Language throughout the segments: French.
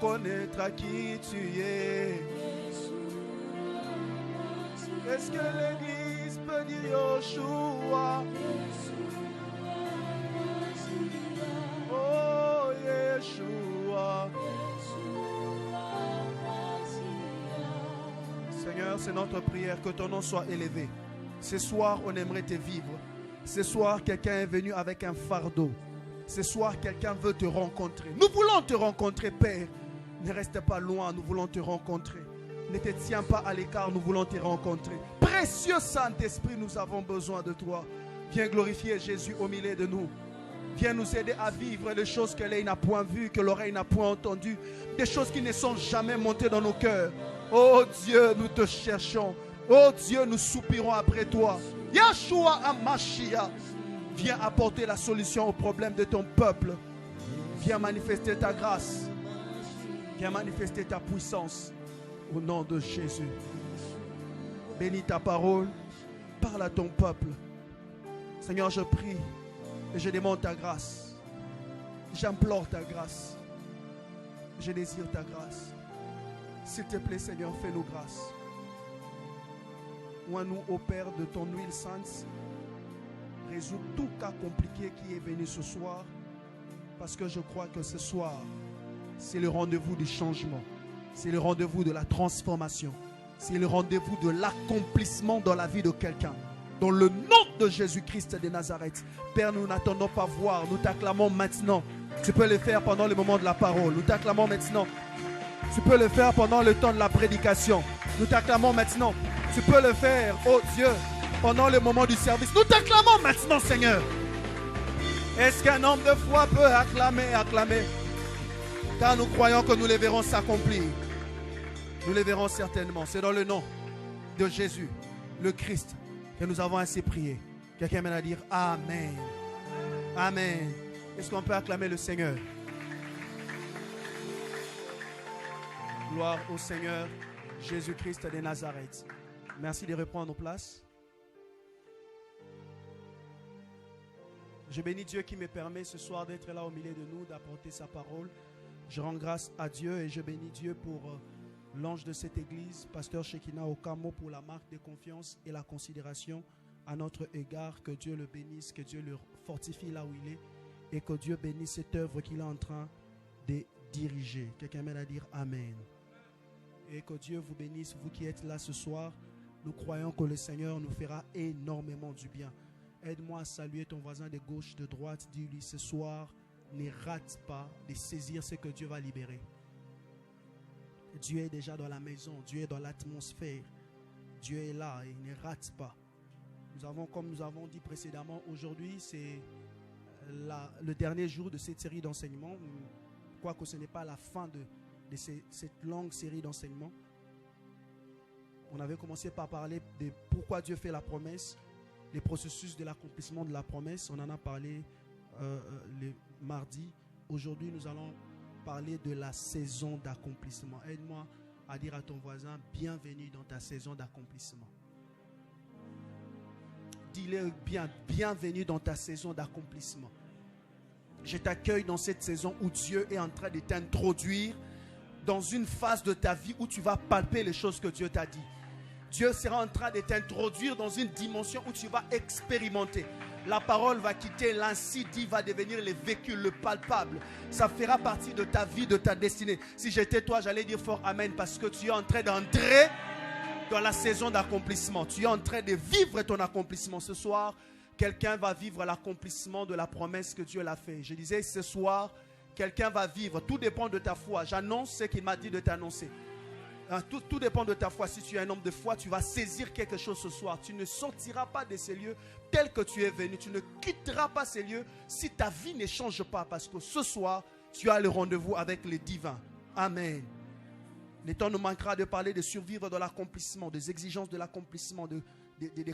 reconnaître qui tu es. Est-ce que l'église peut dire Yoshua? Oh Yeshua. Seigneur, c'est notre prière que ton nom soit élevé. Ce soir, on aimerait te vivre. Ce soir, quelqu'un est venu avec un fardeau. Ce soir, quelqu'un veut te rencontrer. Nous voulons te rencontrer, Père. Ne reste pas loin, nous voulons te rencontrer. Ne te tiens pas à l'écart, nous voulons te rencontrer. Précieux Saint-Esprit, nous avons besoin de toi. Viens glorifier Jésus au milieu de nous. Viens nous aider à vivre des choses que l'œil n'a point vues, que l'oreille n'a point entendues. Des choses qui ne sont jamais montées dans nos cœurs. Oh Dieu, nous te cherchons. Oh Dieu, nous soupirons après toi. Yeshua HaMashiach. Viens apporter la solution aux problèmes de ton peuple. Viens manifester ta grâce. Viens manifester ta puissance. Au nom de Jésus. Bénis ta parole. Parle à ton peuple. Seigneur, je prie et je demande ta grâce. J'implore ta grâce. Je désire ta grâce. S'il te plaît, Seigneur, fais-nous grâce. Oins-nous, ô Père, de ton huile sainte. Résous tout cas compliqué qui est venu ce soir. Parce que je crois que ce soir, c'est le rendez-vous du changement. C'est le rendez-vous de la transformation. C'est le rendez-vous de l'accomplissement dans la vie de quelqu'un. Dans le nom de Jésus-Christ de Nazareth. Père, nous n'attendons pas voir. Nous t'acclamons maintenant. Tu peux le faire pendant le moment de la parole. Nous t'acclamons maintenant. Tu peux le faire pendant le temps de la prédication. Nous t'acclamons maintenant. Tu peux le faire, oh Dieu, pendant le moment du service. Nous t'acclamons maintenant, Seigneur. Est-ce qu'un homme de foi peut acclamer? Car nous croyons que nous les verrons s'accomplir. Nous les verrons certainement. C'est dans le nom de Jésus, le Christ, que nous avons ainsi prié. Quelqu'un vient à dire Amen. Amen. Est-ce qu'on peut acclamer le Seigneur? Gloire au Seigneur Jésus-Christ de Nazareth. Merci de reprendre nos places. Je bénis Dieu qui me permet ce soir d'être là au milieu de nous, d'apporter sa parole. Je rends grâce à Dieu et je bénis Dieu pour l'ange de cette église, pasteur Shekinah Okamo, pour la marque de confiance et la considération à notre égard. Que Dieu le bénisse, que Dieu le fortifie là où il est et que Dieu bénisse cette œuvre qu'il est en train de diriger. Quelqu'un m'aide à dire Amen. Et que Dieu vous bénisse, vous qui êtes là ce soir. Nous croyons que le Seigneur nous fera énormément du bien. Aide-moi à saluer ton voisin de gauche, de droite. Dis-lui ce soir, ne rate pas de saisir ce que Dieu va libérer. Dieu est déjà dans la maison, Dieu est dans l'atmosphère. Dieu est là et ne rate pas. Comme nous avons dit précédemment, aujourd'hui c'est le dernier jour de cette série d'enseignements. Quoique ce n'est pas la fin de cette longue série d'enseignements. On avait commencé par parler de pourquoi Dieu fait la promesse, les processus de l'accomplissement de la promesse. On en a parlé le mardi. Aujourd'hui, nous allons parler de la saison d'accomplissement. Aide-moi à dire à ton voisin, bienvenue dans ta saison d'accomplissement. Dis-le bien, bienvenue dans ta saison d'accomplissement. Je t'accueille dans cette saison où Dieu est en train de t'introduire dans une phase de ta vie où tu vas palper les choses que Dieu t'a dit. Dieu sera en train de t'introduire dans une dimension où tu vas expérimenter. La parole va quitter l'incendie, va devenir le vécu, le palpable. Ça fera partie de ta vie, de ta destinée. Si j'étais toi, j'allais dire fort Amen, parce que tu es en train d'entrer dans la saison d'accomplissement. Tu es en train de vivre ton accomplissement. Ce soir, quelqu'un va vivre l'accomplissement de la promesse que Dieu l'a fait. Je disais ce soir, quelqu'un va vivre. Tout dépend de ta foi. J'annonce ce qu'il m'a dit de t'annoncer. Tout dépend de ta foi. Si tu es un homme de foi, tu vas saisir quelque chose ce soir. Tu ne sortiras pas de ces lieux tels que tu es venu. Tu ne quitteras pas ces lieux si ta vie ne change pas. Parce que ce soir, tu as le rendez-vous avec le divin. Amen. Le temps nous manquera de parler de survivre dans l'accomplissement, des exigences de l'accomplissement, de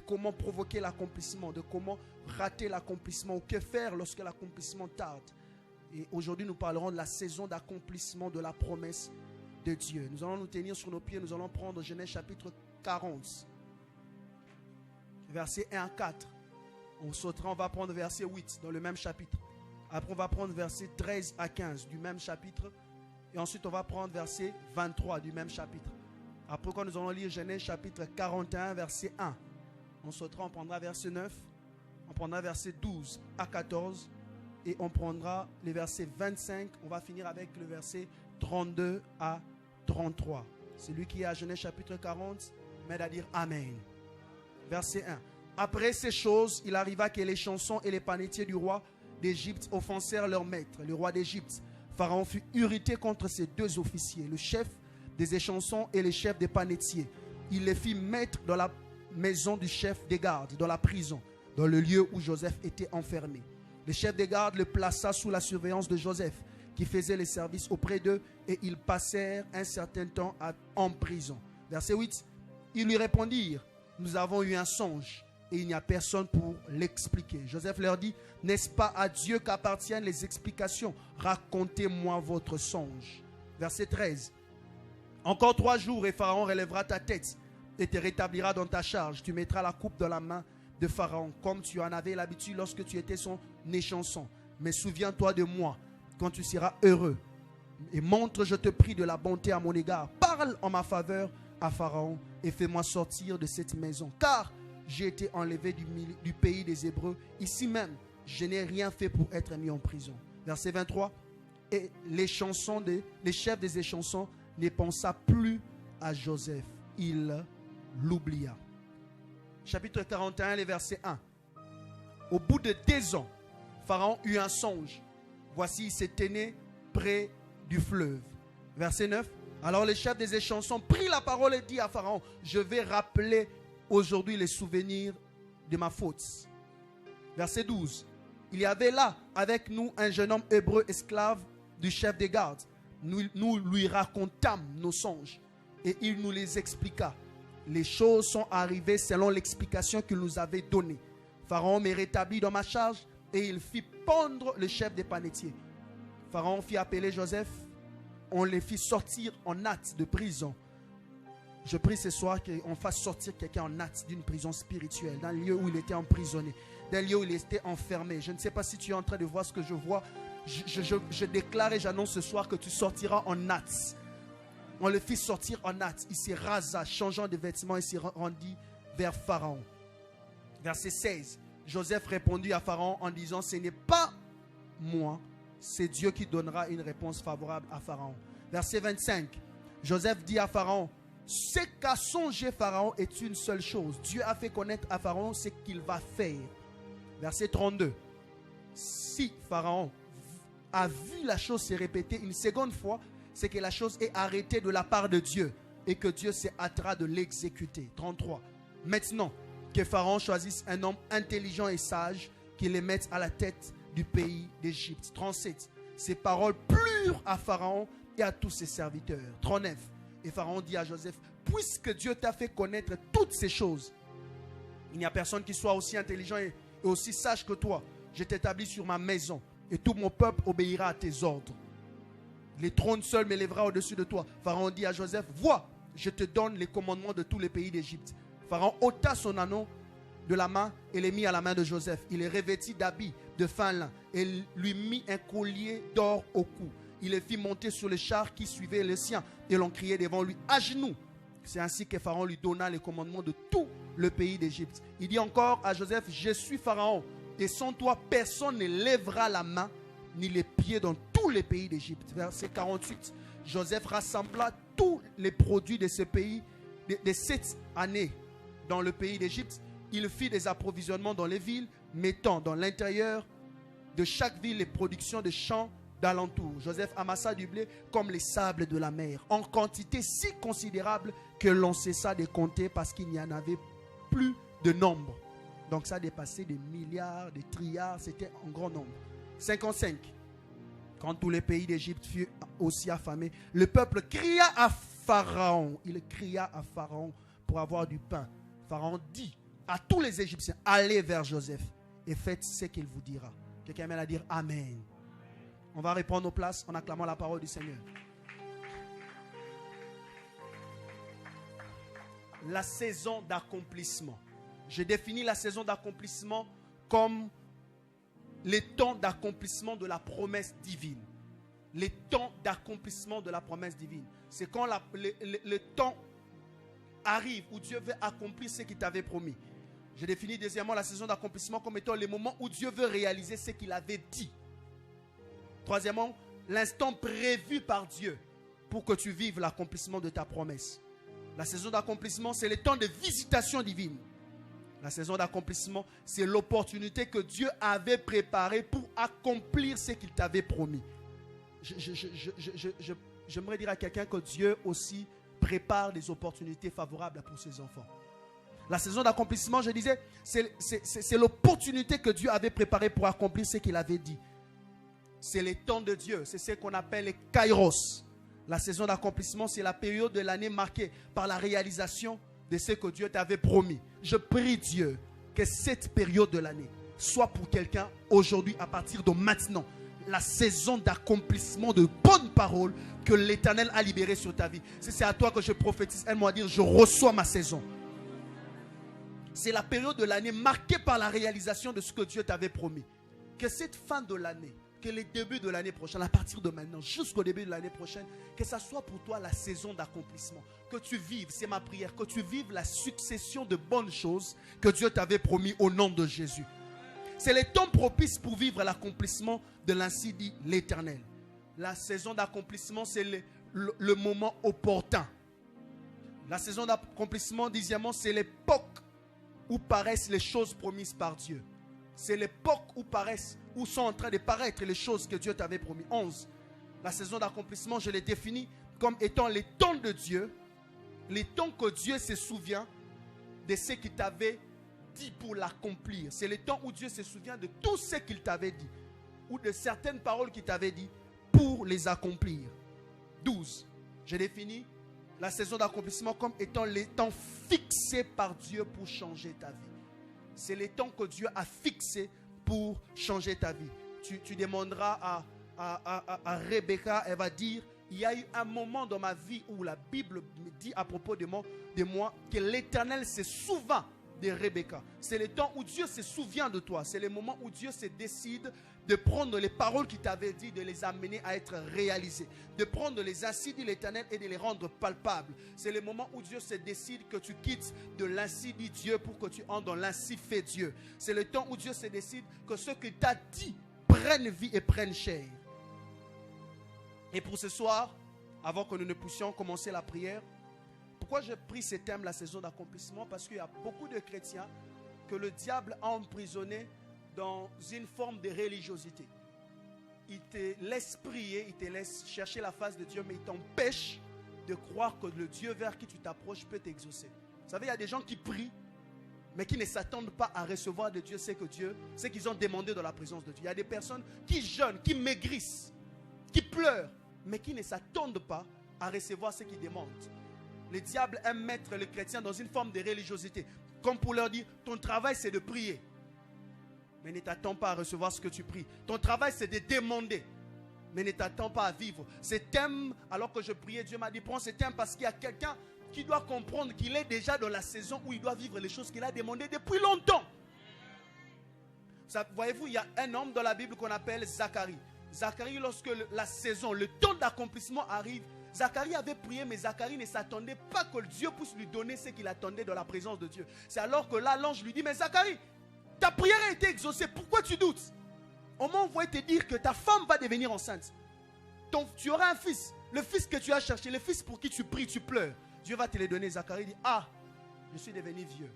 comment provoquer l'accomplissement, de comment rater l'accomplissement ou que faire lorsque l'accomplissement tarde. Et aujourd'hui, nous parlerons de la saison d'accomplissement de la promesse de Dieu. Nous allons nous tenir sur nos pieds. Nous allons prendre Genèse chapitre 40, versets 1 à 4. On sautera, on va prendre verset 8 dans le même chapitre. Après, on va prendre verset 13 à 15 du même chapitre. Et ensuite, on va prendre verset 23 du même chapitre. Après, quand nous allons lire Genèse chapitre 41, verset 1, on sautera, on prendra verset 9, on prendra verset 12 à 14, et on prendra les versets 25, on va finir avec le verset 32 à 33. Celui qui est à Genèse chapitre 40, m'aide à dire Amen. Verset 1. Après ces choses, il arriva que les chansons et les panetiers du roi d'Égypte offensèrent leur maître, le roi d'Égypte. Pharaon fut irrité contre ces deux officiers, le chef des échansons et le chef des panetiers. Il les fit mettre dans la maison du chef des gardes, dans la prison, dans le lieu où Joseph était enfermé. Le chef des gardes le plaça sous la surveillance de Joseph, qui faisait les services auprès d'eux, et ils passèrent un certain temps en prison. Verset 8. Ils lui répondirent, nous avons eu un songe, et il n'y a personne pour l'expliquer. Joseph leur dit, n'est-ce pas à Dieu qu'appartiennent les explications? Racontez-moi votre songe. Verset 13. Encore 3 jours et Pharaon relèvera ta tête et te rétablira dans ta charge. Tu mettras la coupe dans la main de Pharaon, comme tu en avais l'habitude lorsque tu étais son échanson. Mais souviens-toi de moi quand tu seras heureux. Et montre, je te prie, de la bonté à mon égard. Parle en ma faveur à Pharaon et fais-moi sortir de cette maison. Car j'ai été enlevé du pays des Hébreux. Ici même, je n'ai rien fait pour être mis en prison. Verset 23. Et les chefs des échansons ne pensa plus à Joseph. Il l'oublia. Chapitre 41, les versets 1. Au bout de 2 ans, Pharaon eut un songe. Voici, il se tenait près du fleuve. Verset 9. Alors le chef des échansons prit la parole et dit à Pharaon, je vais rappeler aujourd'hui les souvenirs de ma faute. Verset 12. Il y avait là avec nous un jeune homme hébreu esclave du chef des gardes. Nous lui racontâmes nos songes et il nous les expliqua. Les choses sont arrivées selon l'explication qu'il nous avait donnée. Pharaon me rétablit dans ma charge et il fit pendre le chef des panetiers. Pharaon fit appeler Joseph. On les fit sortir en hâte de prison. Je prie ce soir qu'on fasse sortir quelqu'un en hâte d'une prison spirituelle, d'un lieu où il était emprisonné, d'un lieu où il était enfermé. Je ne sais pas si tu es en train de voir ce que je vois. Je déclare et j'annonce ce soir que tu sortiras en hâte. On le fit sortir en hâte. Il se rasa, changeant de vêtements, et s'est rendu vers Pharaon. Verset 16. Joseph répondit à Pharaon en disant, ce n'est pas moi, c'est Dieu qui donnera une réponse favorable à Pharaon. Verset 25. Joseph dit à Pharaon, ce qu'a songé Pharaon est une seule chose. Dieu a fait connaître à Pharaon ce qu'il va faire. Verset 32. Si Pharaon a vu la chose se répéter une seconde fois, c'est que la chose est arrêtée de la part de Dieu et que Dieu se hâtera de l'exécuter. 33. Maintenant, que Pharaon choisisse un homme intelligent et sage qui les mette à la tête du pays d'Égypte. 37. Ces paroles plurent à Pharaon et à tous ses serviteurs. 39. Et Pharaon dit à Joseph, puisque Dieu t'a fait connaître toutes ces choses, il n'y a personne qui soit aussi intelligent et aussi sage que toi. Je t'établis sur ma maison et tout mon peuple obéira à tes ordres. Les trônes seuls m'élèvera au-dessus de toi. Pharaon dit à Joseph, vois, je te donne les commandements de tous les pays d'Égypte. Pharaon ôta son anneau de la main et les mit à la main de Joseph. Il est revêti d'habits de fin lin et lui mit un collier d'or au cou. Il les fit monter sur le char qui suivait le sien et l'on criait devant lui à genoux. C'est ainsi que Pharaon lui donna les commandements de tout le pays d'Égypte. Il dit encore à Joseph, je suis Pharaon et sans toi personne ne lèvera la main ni les pieds dans tous les pays d'Égypte. Verset 48. Joseph rassembla tous les produits de ce pays de 7 années dans le pays d'Égypte. Il fit des approvisionnements dans les villes, mettant dans l'intérieur de chaque ville les productions de champs d'alentour. Joseph amassa du blé comme les sables de la mer, en quantité si considérable que l'on cessa de compter parce qu'il n'y en avait plus de nombre. Donc ça dépassait des milliards, des trilliards, c'était en grand nombre. 55. Quand tous les pays d'Égypte furent aussi affamés, le peuple cria à Pharaon. Il cria à Pharaon pour avoir du pain. Pharaon dit à tous les Égyptiens, allez vers Joseph et faites ce qu'il vous dira. Quelqu'un m'aide à dire Amen. On va reprendre nos places en acclamant la parole du Seigneur. La saison d'accomplissement. Je définis la saison d'accomplissement comme les temps d'accomplissement de la promesse divine. les temps d'accomplissement de la promesse divine. C'est quand le temps arrive où Dieu veut accomplir ce qu'il t'avait promis. Je définis deuxièmement la saison d'accomplissement comme étant les moments où Dieu veut réaliser ce qu'il avait dit. Troisièmement, l'instant prévu par Dieu pour que tu vives l'accomplissement de ta promesse. La saison d'accomplissement, c'est le temps de visitation divine. La saison d'accomplissement, c'est l'opportunité que Dieu avait préparée pour accomplir ce qu'il t'avait promis. J'aimerais dire à quelqu'un que Dieu aussi prépare des opportunités favorables pour ses enfants. La saison d'accomplissement, je disais, c'est l'opportunité que Dieu avait préparée pour accomplir ce qu'il avait dit. C'est les temps de Dieu, c'est ce qu'on appelle les kairos. La saison d'accomplissement, c'est la période de l'année marquée par la réalisation de ce que Dieu t'avait promis. Je prie Dieu que cette période de l'année soit pour quelqu'un aujourd'hui, à partir de maintenant, la saison d'accomplissement de bonnes paroles que l'Éternel a libérées sur ta vie. Si c'est à toi que je prophétise, aide-moi à dire, je reçois ma saison. C'est la période de l'année marquée par la réalisation de ce que Dieu t'avait promis. Que cette fin de l'année, que les débuts de l'année prochaine, à partir de maintenant, jusqu'au début de l'année prochaine, que ça soit pour toi la saison d'accomplissement. Que tu vives, c'est ma prière, que tu vives la succession de bonnes choses que Dieu t'avait promis au nom de Jésus. C'est le temps propice pour vivre l'accomplissement de l'ainsi dit l'Éternel. La saison d'accomplissement, c'est le moment opportun. La saison d'accomplissement, dixièmement, c'est l'époque où paraissent les choses promises par Dieu. C'est l'époque où sont en train de paraître les choses que Dieu t'avait promis. 11. La saison d'accomplissement, je l'ai définie comme étant les temps de Dieu, les temps que Dieu se souvient de ce qu'il t'avait dit pour l'accomplir. C'est le temps où Dieu se souvient de tout ce qu'il t'avait dit, ou de certaines paroles qu'il t'avait dit pour les accomplir. 12. Je définis la saison d'accomplissement comme étant les temps fixés par Dieu pour changer ta vie. C'est les temps que Dieu a fixés pour changer ta vie. Tu demanderas à Rebecca, elle va dire, il y a eu un moment dans ma vie où la Bible me dit à propos de moi que l'Éternel se souvient de Rebecca. C'est le temps où Dieu se souvient de toi. C'est le moment où Dieu se décide de prendre les paroles qu'il t'avait dit, de les amener à être réalisées. De prendre les ainsi dit l'Éternel et de les rendre palpables. C'est le moment où Dieu se décide que tu quittes de l'ainsi dit Dieu pour que tu entres dans l'ainsi fait Dieu. C'est le temps où Dieu se décide que ce qu'il t'a dit prenne vie et prenne chair. Et pour ce soir, avant que nous ne puissions commencer la prière, pourquoi j'ai pris ce thème, la saison d'accomplissement? Parce qu'il y a beaucoup de chrétiens que le diable a emprisonnés dans une forme de religiosité. Il te laisse prier, il te laisse chercher la face de Dieu, mais il t'empêche de croire que le Dieu vers qui tu t'approches peut t'exaucer. Vous savez, il y a des gens qui prient, mais qui ne s'attendent pas à recevoir de Dieu ce qu'ils ont demandé dans la présence de Dieu. Il y a des personnes qui jeûnent, qui maigrissent, qui pleurent, mais qui ne s'attendent pas à recevoir ce qu'ils demandent. Le diable aime mettre les chrétiens dans une forme de religiosité, comme pour leur dire, ton travail c'est de prier. Mais ne t'attends pas à recevoir ce que tu pries. Ton travail c'est de demander, mais ne t'attends pas à vivre. Ce thème, alors que je priais, Dieu m'a dit, prends ce thème parce qu'il y a quelqu'un qui doit comprendre qu'il est déjà dans la saison où il doit vivre les choses qu'il a demandées depuis longtemps. Voyez-vous, il y a un homme dans la Bible qu'on appelle Zacharie. Zacharie, lorsque la saison, le temps d'accomplissement arrive, Zacharie avait prié, mais Zacharie ne s'attendait pas que Dieu puisse lui donner ce qu'il attendait dans la présence de Dieu. C'est alors que là, l'ange lui dit, mais Zacharie, ta prière a été exaucée, pourquoi tu doutes? On m'a envoyé te dire que ta femme va devenir enceinte. Tu auras un fils, le fils que tu as cherché, le fils pour qui tu pries, tu pleures. Dieu va te le donner. Zacharie dit, ah, je suis devenu vieux.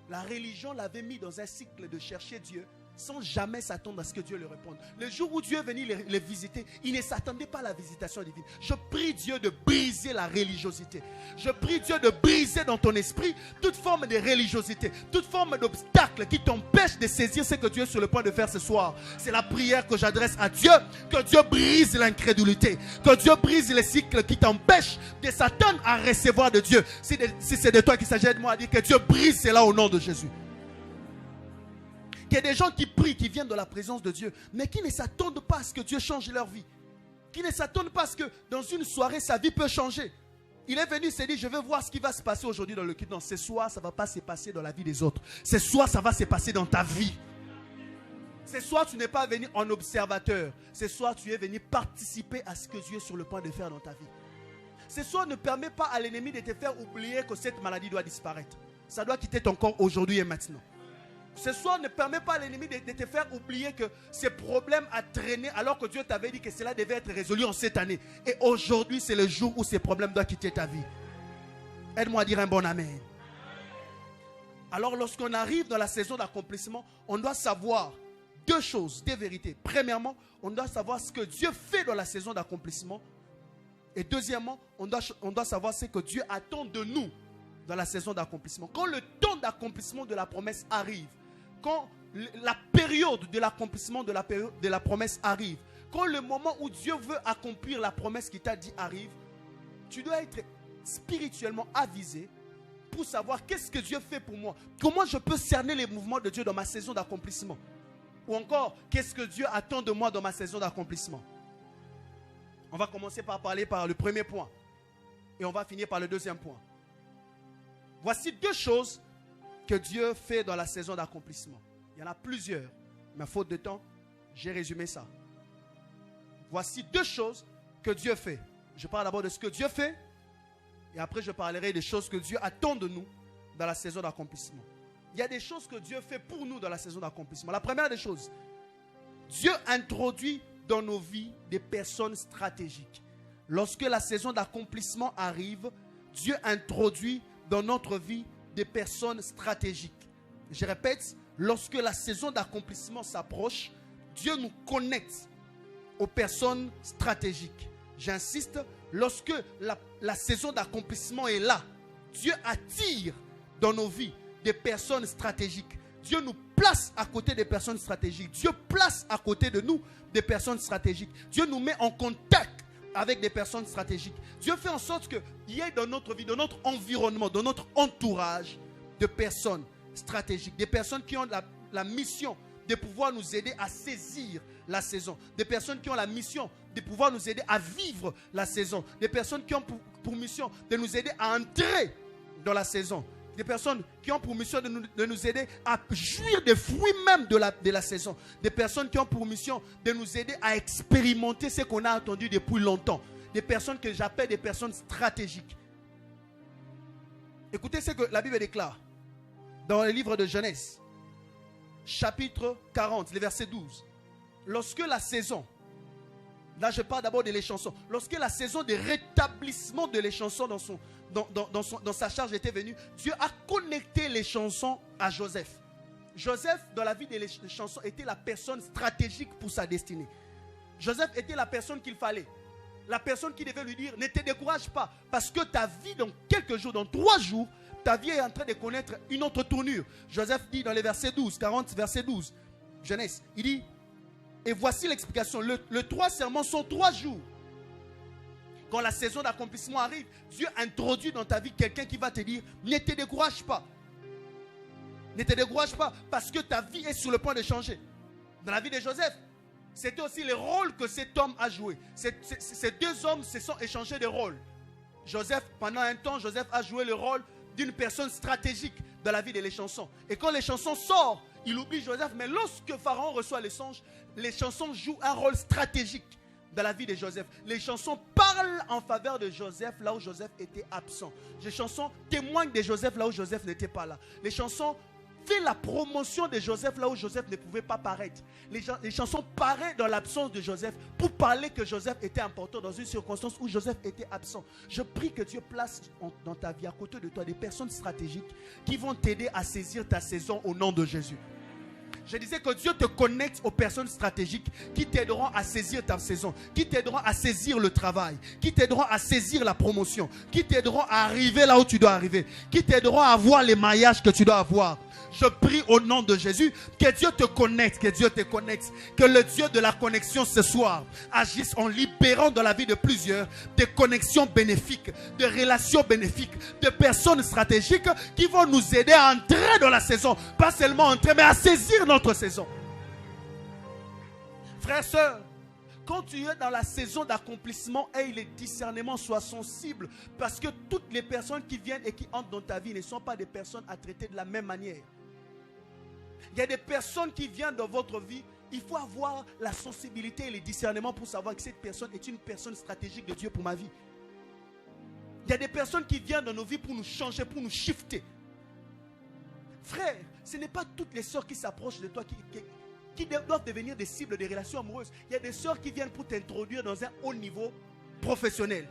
La religion l'avait mis dans un cycle de chercher Dieu sans jamais s'attendre à ce que Dieu le réponde. Le jour où Dieu est venu les visiter, il ne s'attendait pas à la visitation divine. Je prie Dieu de briser la religiosité. Je prie Dieu de briser dans ton esprit toute forme de religiosité, toute forme d'obstacle qui t'empêche de saisir ce que Dieu est sur le point de faire ce soir. C'est la prière que j'adresse à Dieu, que Dieu brise l'incrédulité, que Dieu brise les cycles qui t'empêchent de s'attendre à recevoir de Dieu. Si c'est de toi qu'il s'agit, de moi à dire que Dieu brise cela au nom de Jésus. Qu'il y a des gens qui prient, qui viennent de la présence de Dieu, mais qui ne s'attendent pas à ce que Dieu change leur vie. Qui ne s'attendent pas à ce que dans une soirée, sa vie peut changer. Il est venu se dire, je veux voir ce qui va se passer aujourd'hui dans le culte. Non, ce soir, ça ne va pas se passer dans la vie des autres. Ce soir, ça va se passer dans ta vie. Ce soir, tu n'es pas venu en observateur. Ce soir, tu es venu participer à ce que Dieu est sur le point de faire dans ta vie. Ce soir, ne permet pas à l'ennemi de te faire oublier que cette maladie doit disparaître. Ça doit quitter ton corps aujourd'hui et maintenant. Ce soir, ne permet pas à l'ennemi de te faire oublier que ces problèmes a traîné alors que Dieu t'avait dit que cela devait être résolu en cette année. Et aujourd'hui, c'est le jour où ces problèmes doivent quitter ta vie. Aide-moi à dire un bon amen. Alors, lorsqu'on arrive dans la saison d'accomplissement, on doit savoir deux choses, deux vérités. Premièrement, on doit savoir ce que Dieu fait dans la saison d'accomplissement. Et deuxièmement, on doit savoir ce que Dieu attend de nous dans la saison d'accomplissement. Quand le temps d'accomplissement de la promesse arrive, quand la période de l'accomplissement de la promesse arrive, quand le moment où Dieu veut accomplir la promesse qu'il t'a dit arrive, tu dois être spirituellement avisé pour savoir qu'est-ce que Dieu fait pour moi. Comment je peux cerner les mouvements de Dieu dans ma saison d'accomplissement. Ou encore, qu'est-ce que Dieu attend de moi dans ma saison d'accomplissement. On va commencer par parler par le premier point. Et on va finir par le deuxième point. Voici deux choses que Dieu fait dans la saison d'accomplissement. Il y en a plusieurs. Mais à faute de temps, j'ai résumé ça. Voici deux choses que Dieu fait. Je parle d'abord de ce que Dieu fait. Et après, je parlerai des choses que Dieu attend de nous dans la saison d'accomplissement. Il y a des choses que Dieu fait pour nous dans la saison d'accomplissement. La première des choses, Dieu introduit dans nos vies des personnes stratégiques. Lorsque la saison d'accomplissement arrive, Dieu introduit dans notre vie des personnes stratégiques. Je répète, lorsque la saison d'accomplissement s'approche, Dieu nous connecte aux personnes stratégiques. J'insiste, lorsque la saison d'accomplissement est là, Dieu attire dans nos vies des personnes stratégiques. Dieu nous place à côté des personnes stratégiques. Dieu place à côté de nous des personnes stratégiques. Dieu nous met en contact avec des personnes stratégiques. Dieu fait en sorte qu'il y ait dans notre vie, dans notre environnement, dans notre entourage, de personnes stratégiques. Des personnes qui ont la mission de pouvoir nous aider à saisir la saison. Des personnes qui ont la mission de pouvoir nous aider à vivre la saison. Des personnes qui ont pour mission de nous aider à entrer dans la saison. Des personnes qui ont pour mission de nous aider à jouir des fruits même de la saison. Des personnes qui ont pour mission de nous aider à expérimenter ce qu'on a attendu depuis longtemps. Des personnes que j'appelle des personnes stratégiques. Écoutez ce que la Bible déclare dans le livre de Genèse, chapitre 40, le verset 12. Lorsque la saison, là je parle d'abord de l'échanson, lorsque la saison de rétablissement de l'échanson dans sa charge était venue, Dieu a connecté l'échanson à Joseph. Joseph, dans la vie de l'échanson, était la personne stratégique pour sa destinée. Joseph était la personne qu'il fallait. La personne qui devait lui dire, ne te décourage pas, parce que ta vie dans quelques jours, dans 3 jours, ta vie est en train de connaître une autre tournure. Joseph dit dans les versets 12, 40, verset 12, Genèse, il dit, et voici l'explication, les 3 serments sont 3 jours. Quand la saison d'accomplissement arrive, Dieu introduit dans ta vie quelqu'un qui va te dire, ne te décourage pas. Ne te décourage pas, parce que ta vie est sur le point de changer. Dans la vie de Joseph, c'était aussi le rôle que cet homme a joué. Ces deux hommes se sont échangés de rôles. Joseph, pendant un temps, Joseph a joué le rôle d'une personne stratégique dans la vie de l'échanson. Et quand l'échanson sort, il oublie Joseph. Mais lorsque Pharaon reçoit les songes, l'échanson joue un rôle stratégique dans la vie de Joseph. Les chansons parlent en faveur de Joseph là où Joseph était absent. Les chansons témoignent de Joseph là où Joseph n'était pas là. Les chansons font la promotion de Joseph là où Joseph ne pouvait pas paraître. Les chansons paraissent dans l'absence de Joseph pour parler que Joseph était important dans une circonstance où Joseph était absent. Je prie que Dieu place dans ta vie à côté de toi des personnes stratégiques qui vont t'aider à saisir ta saison au nom de Jésus. Je disais que Dieu te connecte aux personnes stratégiques qui t'aideront à saisir ta saison, qui t'aideront à saisir le travail, qui t'aideront à saisir la promotion, qui t'aideront à arriver là où tu dois arriver, qui t'aideront à avoir les mariages que tu dois avoir. Je prie au nom de Jésus que Dieu te connecte, que le Dieu de la connexion ce soir agisse en libérant dans la vie de plusieurs des connexions bénéfiques, des relations bénéfiques, de personnes stratégiques qui vont nous aider à entrer dans la saison, pas seulement entrer mais à saisir notre saison. Frères, sœurs, quand tu es dans la saison d'accomplissement, aie le discernement, sois sensible, parce que toutes les personnes qui viennent et qui entrent dans ta vie ne sont pas des personnes à traiter de la même manière. Il y a des personnes qui viennent dans votre vie Il faut avoir la sensibilité et le discernement pour savoir que cette personne est une personne stratégique de Dieu pour ma vie. Il y a des personnes qui viennent dans nos vies pour nous changer, pour nous shifter. Frère, ce n'est pas toutes les sœurs qui s'approchent de toi qui doivent devenir des cibles des relations amoureuses. Il y a des sœurs qui viennent pour t'introduire dans un haut niveau professionnel.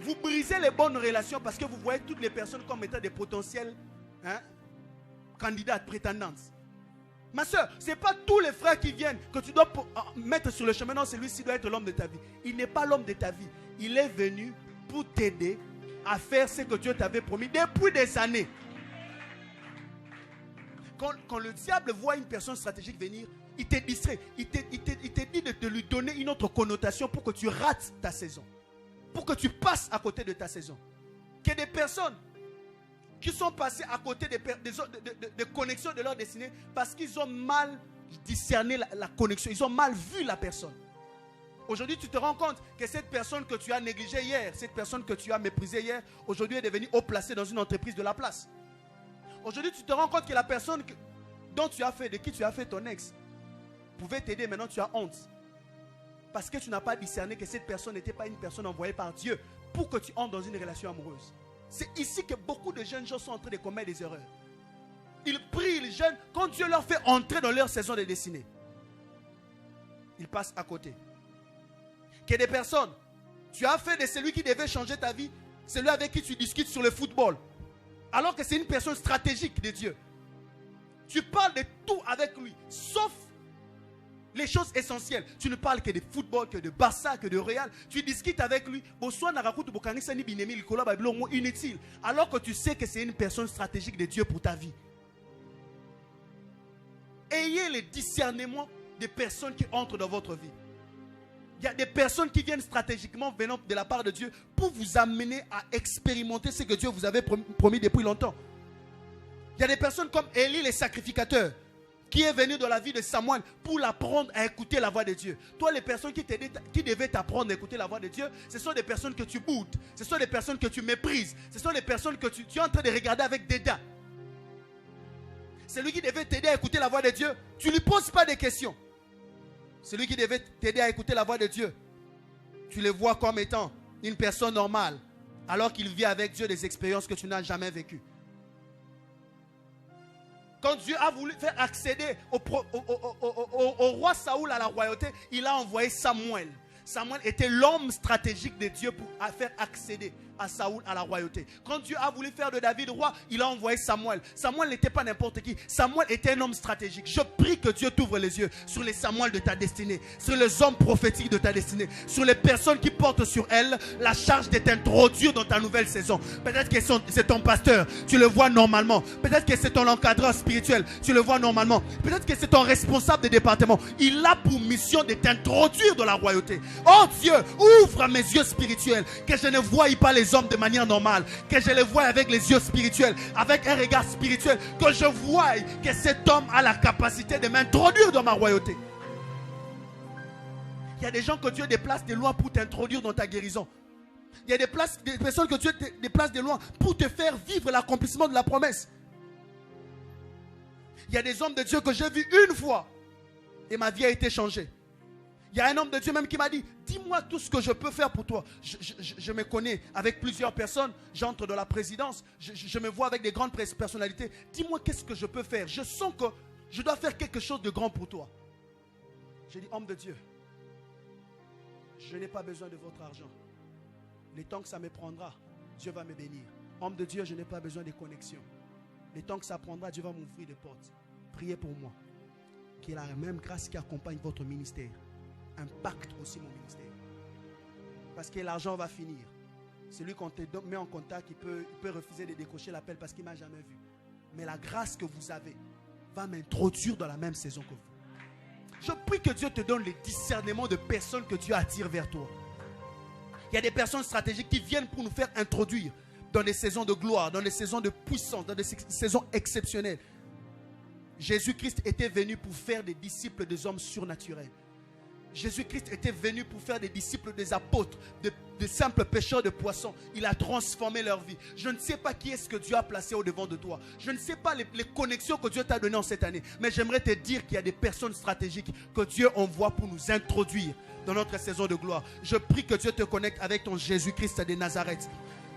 Vous brisez les bonnes relations parce que vous voyez toutes les personnes comme étant des potentiels candidates, prétendantes. Ma soeur, ce n'est pas tous les frères qui viennent que tu dois mettre sur le chemin. Non, celui-ci doit être l'homme de ta vie. Il n'est pas l'homme de ta vie. Il est venu pour t'aider à faire ce que Dieu t'avait promis depuis des années. Quand le diable voit une personne stratégique venir, il te distrait. Il te dit de lui donner une autre connotation pour que tu rates ta saison. Pour que tu passes à côté de ta saison. Qu'il y ait des personnes qui sont passées à côté de connexions de leur destinée parce qu'ils ont mal discerné la connexion. Ils ont mal vu la personne. Aujourd'hui, tu te rends compte que cette personne que tu as négligée hier, cette personne que tu as méprisée hier, aujourd'hui est devenue haut placée dans une entreprise de la place. Aujourd'hui, tu te rends compte que la personne de qui tu as fait ton ex pouvait t'aider. Maintenant, tu as honte. Parce que tu n'as pas discerné que cette personne n'était pas une personne envoyée par Dieu pour que tu entres dans une relation amoureuse. C'est ici que beaucoup de jeunes gens sont en train de commettre des erreurs. Ils prient, ils jeûnent. Quand Dieu leur fait entrer dans leur saison de destinée, ils passent à côté. Qu'il y ait des personnes, tu as fait de celui qui devait changer ta vie, celui avec qui tu discutes sur le football. Alors que c'est une personne stratégique de Dieu. Tu parles de tout avec lui, sauf les choses essentielles. Tu ne parles que de football, que de Barça, que de Real. Tu discutes avec lui. Inutile. Alors que tu sais que c'est une personne stratégique de Dieu pour ta vie. Ayez le discernement des personnes qui entrent dans votre vie. Il y a des personnes qui viennent stratégiquement venant de la part de Dieu pour vous amener à expérimenter ce que Dieu vous avait promis depuis longtemps. Il y a des personnes comme Élie, le sacrificateur, qui est venu dans la vie de Samuel pour l'apprendre à écouter la voix de Dieu. Toi, les personnes qui devaient t'apprendre à écouter la voix de Dieu, ce sont des personnes que tu boudes, ce sont des personnes que tu méprises, ce sont des personnes que tu es en train de regarder avec dédain. Celui qui devait t'aider à écouter la voix de Dieu, tu ne lui poses pas de questions. Celui qui devait t'aider à écouter la voix de Dieu, tu le vois comme étant une personne normale, alors qu'il vit avec Dieu des expériences que tu n'as jamais vécues. Quand Dieu a voulu faire accéder au roi Saoul à la royauté, il a envoyé Samuel. Samuel était l'homme stratégique de Dieu pour faire accéder à Saoul à la royauté. Quand Dieu a voulu faire de David roi, il a envoyé Samuel. Samuel n'était pas n'importe qui. Samuel était un homme stratégique. Je prie que Dieu t'ouvre les yeux sur les Samuel de ta destinée, sur les hommes prophétiques de ta destinée, sur les personnes qui portent sur elles la charge de t'introduire dans ta nouvelle saison. Peut-être que c'est ton pasteur, tu le vois normalement. Peut-être que c'est ton encadreur spirituel, tu le vois normalement. Peut-être que c'est ton responsable de département. Il a pour mission de t'introduire dans la royauté. Oh Dieu, ouvre mes yeux spirituels, que je ne voie pas les hommes de manière normale, que je les vois avec les yeux spirituels, avec un regard spirituel, que je voie que cet homme a la capacité de m'introduire dans ma royauté. Il y a des gens que Dieu déplace de loin pour t'introduire dans ta guérison. Il y a des personnes que Dieu déplace de loin pour te faire vivre l'accomplissement de la promesse. Il y a des hommes de Dieu que j'ai vus une fois et ma vie a été changée. Il y a un homme de Dieu même qui m'a dit, dis-moi tout ce que je peux faire pour toi. Je me connais avec plusieurs personnes, j'entre dans la présidence, je me vois avec des grandes personnalités. Dis-moi qu'est-ce que je peux faire. Je sens que je dois faire quelque chose de grand pour toi. J'ai dit, homme de Dieu, je n'ai pas besoin de votre argent. Le temps que ça me prendra, Dieu va me bénir. Homme de Dieu, je n'ai pas besoin de connexions. Le temps que ça prendra, Dieu va m'ouvrir des portes. Priez pour moi. Qu'il y ait la même grâce qui accompagne votre ministère impacte aussi mon ministère. Parce que l'argent va finir. Celui qu'on te met en contact, il peut refuser de décrocher l'appel parce qu'il ne m'a jamais vu. Mais la grâce que vous avez va m'introduire dans la même saison que vous. Je prie que Dieu te donne le discernement de personnes que Dieu attire vers toi. Il y a des personnes stratégiques qui viennent pour nous faire introduire dans des saisons de gloire, dans des saisons de puissance, dans des saisons exceptionnelles. Jésus-Christ était venu pour faire des disciples des hommes surnaturels. Jésus-Christ était venu pour faire des disciples, des apôtres, de simples pêcheurs de poissons. Il a transformé leur vie. Je ne sais pas qui est-ce que Dieu a placé au-devant de toi. Je ne sais pas les connexions que Dieu t'a données en cette année. Mais j'aimerais te dire qu'il y a des personnes stratégiques que Dieu envoie pour nous introduire dans notre saison de gloire. Je prie que Dieu te connecte avec ton Jésus-Christ de Nazareth.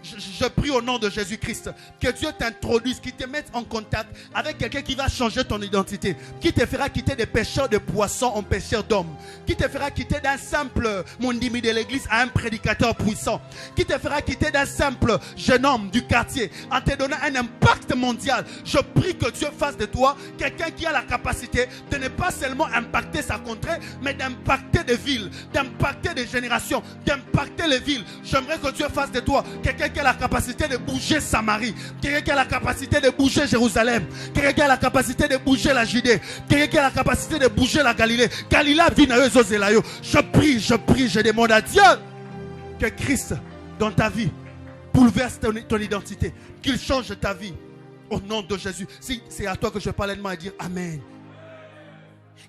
Je prie au nom de Jésus-Christ que Dieu t'introduise, qu'il te mette en contact avec quelqu'un qui va changer ton identité, qui te fera quitter des pêcheurs de poissons en pêcheurs d'hommes, qui te fera quitter d'un simple mondimi de l'église à un prédicateur puissant, qui te fera quitter d'un simple jeune homme du quartier en te donnant un impact mondial. Je prie que Dieu fasse de toi quelqu'un qui a la capacité de ne pas seulement impacter sa contrée, mais d'impacter des villes, d'impacter des générations, d'impacter les villes. J'aimerais que Dieu fasse de toi quelqu'un qui a la capacité de bouger Samarie, quelqu'un qui a la capacité de bouger Jérusalem, quelqu'un qui a la capacité de bouger la Judée, quelqu'un qui a la capacité de bouger la Galilée. Je prie, je demande à Dieu que Christ dans ta vie bouleverse ton identité, qu'il change ta vie au nom de Jésus. Si c'est à toi que je parle de moi et dire Amen.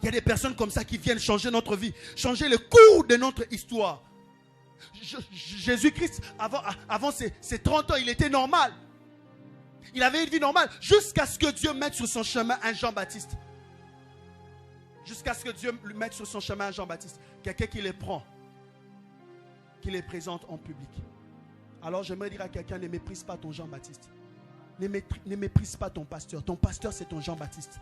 Il y a des personnes comme ça qui viennent changer notre vie, changer le cours de notre histoire. Jésus-Christ, avant ses 30 ans, il était normal. Il avait une vie normale jusqu'à ce que Dieu mette sur son chemin un Jean-Baptiste. Jusqu'à ce que Dieu lui mette sur son chemin un Jean-Baptiste. Quelqu'un qui les prend, qui les présente en public. Alors j'aimerais dire à quelqu'un, ne méprise pas ton Jean-Baptiste. Ne méprise pas ton pasteur. Ton pasteur, c'est ton Jean-Baptiste.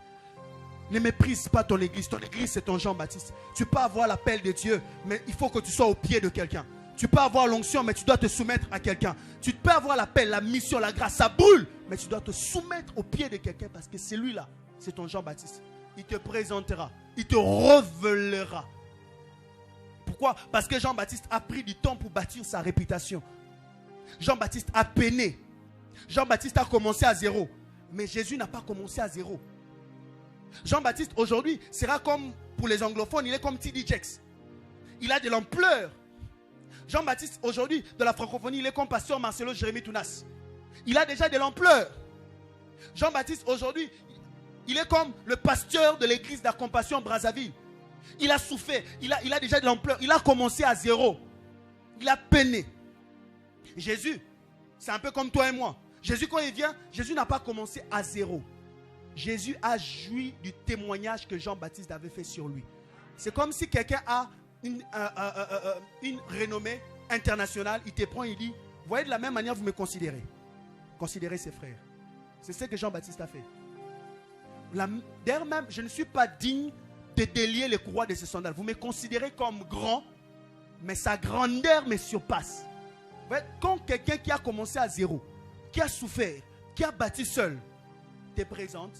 Ne méprise pas ton église. Ton église, c'est ton Jean-Baptiste. Tu peux avoir l'appel de Dieu, mais il faut que tu sois au pied de quelqu'un. Tu peux avoir l'onction, mais tu dois te soumettre à quelqu'un. Tu peux avoir l'appel, la mission, la grâce, ça brûle. Mais tu dois te soumettre au pied de quelqu'un parce que celui-là, c'est ton Jean-Baptiste. Il te présentera, il te révélera. Pourquoi? Parce que Jean-Baptiste a pris du temps pour bâtir sa réputation. Jean-Baptiste a peiné. Jean-Baptiste a commencé à zéro. Mais Jésus n'a pas commencé à zéro. Jean-Baptiste aujourd'hui sera comme, pour les anglophones, il est comme T.D. Jakes. Il a de l'ampleur. Jean-Baptiste aujourd'hui de la francophonie, il est comme pasteur Marcelo Jérémie Tounas. Il a déjà de l'ampleur. Jean-Baptiste aujourd'hui, il est comme le pasteur de l'église de la Compassion Brazzaville. Il a souffert, il a déjà de l'ampleur. Il a commencé à zéro. Il a peiné. Jésus, c'est un peu comme toi et moi. Jésus, quand il vient, Jésus n'a pas commencé à zéro. Jésus a joui du témoignage que Jean-Baptiste avait fait sur lui. C'est comme si quelqu'un a une renommée internationale. Il te prend et il dit, voyez, de la même manière vous me considérez. Considérez ses frères. C'est ce que Jean-Baptiste a fait. D'ailleurs même, je ne suis pas digne de délier les courroies de ses sandales. Vous me considérez comme grand, mais sa grandeur me surpasse. Vous voyez, quand quelqu'un qui a commencé à zéro, qui a souffert, qui a bâti seul, te présente,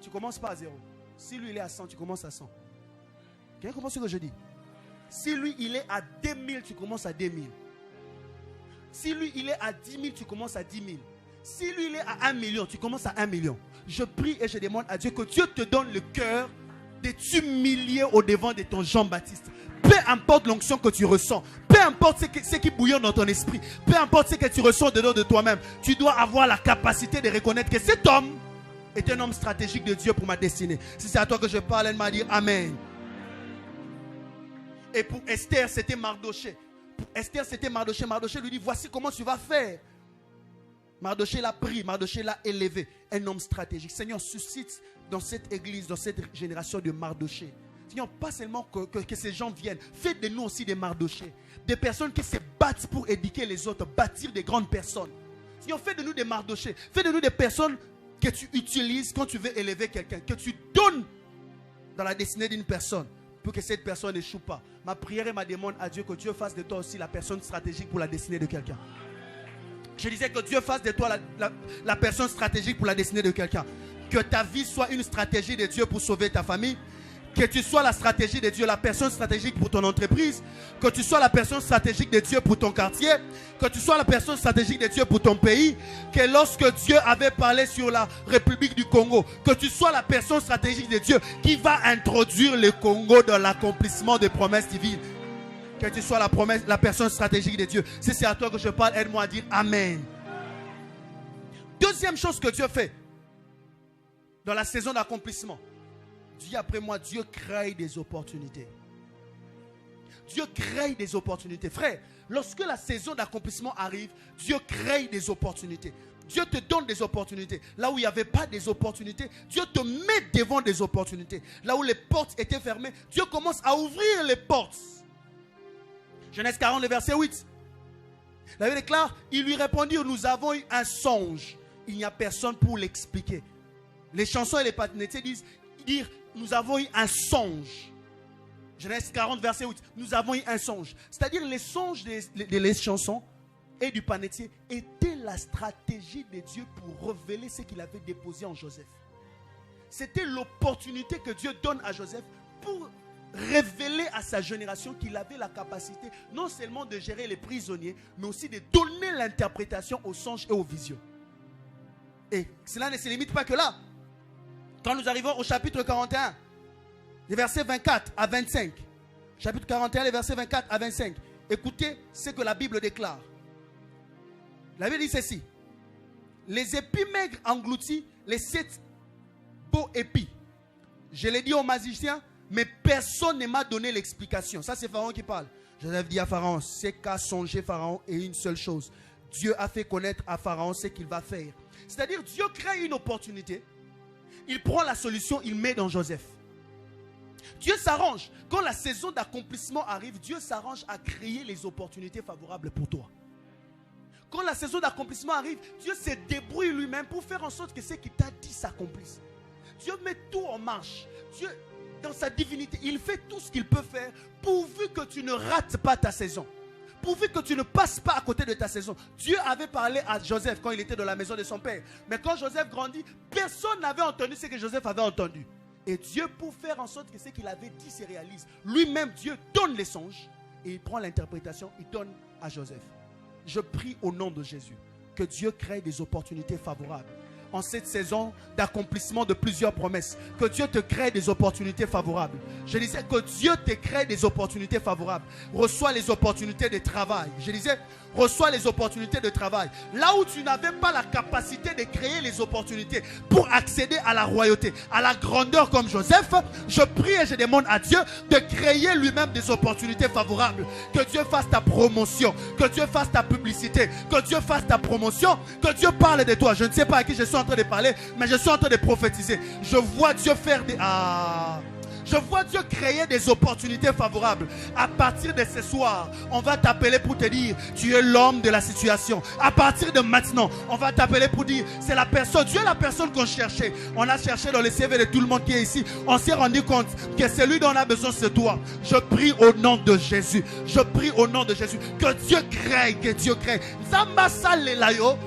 tu commences pas à zéro. Si lui il est à 100, tu commences à 100. Quelqu'un comprend ce que je dis? Si lui il est à 2000, tu commences à 2000. Si lui il est à 10 000, tu commences à 10 000. Si lui il est à 1 million, tu commences à 1 million. Je prie et je demande à Dieu que Dieu te donne le cœur de t'humilier au devant de ton Jean-Baptiste. Peu importe l'onction que tu ressens, peu importe ce qui bouillonne dans ton esprit, peu importe ce que tu ressens dedans de toi-même, tu dois avoir la capacité de reconnaître que cet homme est un homme stratégique de Dieu pour ma destinée. Si c'est à toi que je parle, elle m'a dit Amen. Et pour Esther, c'était Mardoché. Pour Esther, c'était Mardoché. Mardoché lui dit, voici comment tu vas faire. Mardoché l'a pris, Mardoché l'a élevé. Un homme stratégique. Seigneur, suscite dans cette église, dans cette génération de Mardoché. Seigneur, pas seulement que ces gens viennent. Fais de nous aussi des Mardochés. Des personnes qui se battent pour éduquer les autres, bâtir des grandes personnes. Seigneur, fais de nous des Mardochés. Fais de nous des personnes que tu utilises quand tu veux élever quelqu'un. Que tu donnes dans la destinée d'une personne pour que cette personne n'échoue pas. Ma prière et ma demande à Dieu que Dieu fasse de toi aussi la personne stratégique pour la destinée de quelqu'un. Je disais que Dieu fasse de toi la personne stratégique pour la destinée de quelqu'un. Que ta vie soit une stratégie de Dieu pour sauver ta famille. Que tu sois la stratégie de Dieu, la personne stratégique pour ton entreprise. Que tu sois la personne stratégique de Dieu pour ton quartier. Que tu sois la personne stratégique de Dieu pour ton pays. Que lorsque Dieu avait parlé sur la République du Congo, que tu sois la personne stratégique de Dieu qui va introduire le Congo dans l'accomplissement des promesses divines. Que tu sois la personne stratégique de Dieu. Si c'est à toi que je parle, aide-moi à dire Amen. Deuxième chose que Dieu fait dans la saison d'accomplissement. Dis après moi, Dieu crée des opportunités. Dieu crée des opportunités. Frère, lorsque la saison d'accomplissement arrive, Dieu crée des opportunités. Dieu te donne des opportunités. Là où il n'y avait pas des opportunités, Dieu te met devant des opportunités. Là où les portes étaient fermées, Dieu commence à ouvrir les portes. Genèse 40, le verset 8. La Bible déclare, ils lui répondirent, nous avons eu un songe. Il n'y a personne pour l'expliquer. Les chansons et les panetiers disent, nous avons eu un songe. Genèse 40, verset 8. Nous avons eu un songe. C'est-à-dire les songes des chansons et du panetier étaient la stratégie de Dieu pour révéler ce qu'il avait déposé en Joseph. C'était l'opportunité que Dieu donne à Joseph pour révéler à sa génération qu'il avait la capacité non seulement de gérer les prisonniers, mais aussi de donner l'interprétation aux songes et aux visions. Et cela ne se limite pas que là. Quand nous arrivons au chapitre 41, les versets 24 à 25. Chapitre 41, les versets 24 à 25. Écoutez ce que la Bible déclare. La Bible dit ceci. Les épis maigres engloutis les 7 beaux épis. Je l'ai dit aux magiciens, mais personne ne m'a donné l'explication. Ça, c'est Pharaon qui parle. Joseph dit à Pharaon, c'est qu'a songé Pharaon et une seule chose. Dieu a fait connaître à Pharaon ce qu'il va faire. C'est-à-dire, Dieu crée une opportunité. Il prend la solution, il met dans Joseph. Dieu s'arrange. Quand la saison d'accomplissement arrive, Dieu s'arrange à créer les opportunités favorables pour toi. Quand la saison d'accomplissement arrive, Dieu se débrouille lui-même pour faire en sorte que ce qu'il t'a dit s'accomplisse. Dieu met tout en marche. Dieu, dans sa divinité, il fait tout ce qu'il peut faire pourvu que tu ne rates pas ta saison. Pourvu que tu ne passes pas à côté de ta saison. Dieu avait parlé à Joseph quand il était dans la maison de son père. Mais quand Joseph grandit, personne n'avait entendu ce que Joseph avait entendu. Et Dieu, pour faire en sorte que ce qu'il avait dit se réalise, lui-même, Dieu donne les songes et il prend l'interprétation, il donne à Joseph. Je prie au nom de Jésus que Dieu crée des opportunités favorables. En cette saison d'accomplissement de plusieurs promesses, que Dieu te crée des opportunités favorables. Je disais que Dieu te crée des opportunités favorables. Reçois les opportunités de travail. Je disais, reçois les opportunités de travail. Là où tu n'avais pas la capacité de créer les opportunités pour accéder à la royauté, à la grandeur comme Joseph, je prie et je demande à Dieu de créer lui-même des opportunités favorables. Que Dieu fasse ta promotion, que Dieu fasse ta publicité, que Dieu fasse ta promotion, que Dieu parle de toi. Je ne sais pas à qui je suis en train de parler, mais je suis en train de prophétiser. Je vois Dieu faire des... Je vois Dieu créer des opportunités favorables. À partir de ce soir, on va t'appeler pour te dire, tu es l'homme de la situation. À partir de maintenant, on va t'appeler pour dire, c'est la personne, Dieu est la personne qu'on cherchait. On a cherché dans les CV de tout le monde qui est ici. On s'est rendu compte que celui dont on a besoin, c'est toi. Je prie au nom de Jésus. Je prie au nom de Jésus. Que Dieu crée, que Dieu crée. Zamba salelayo.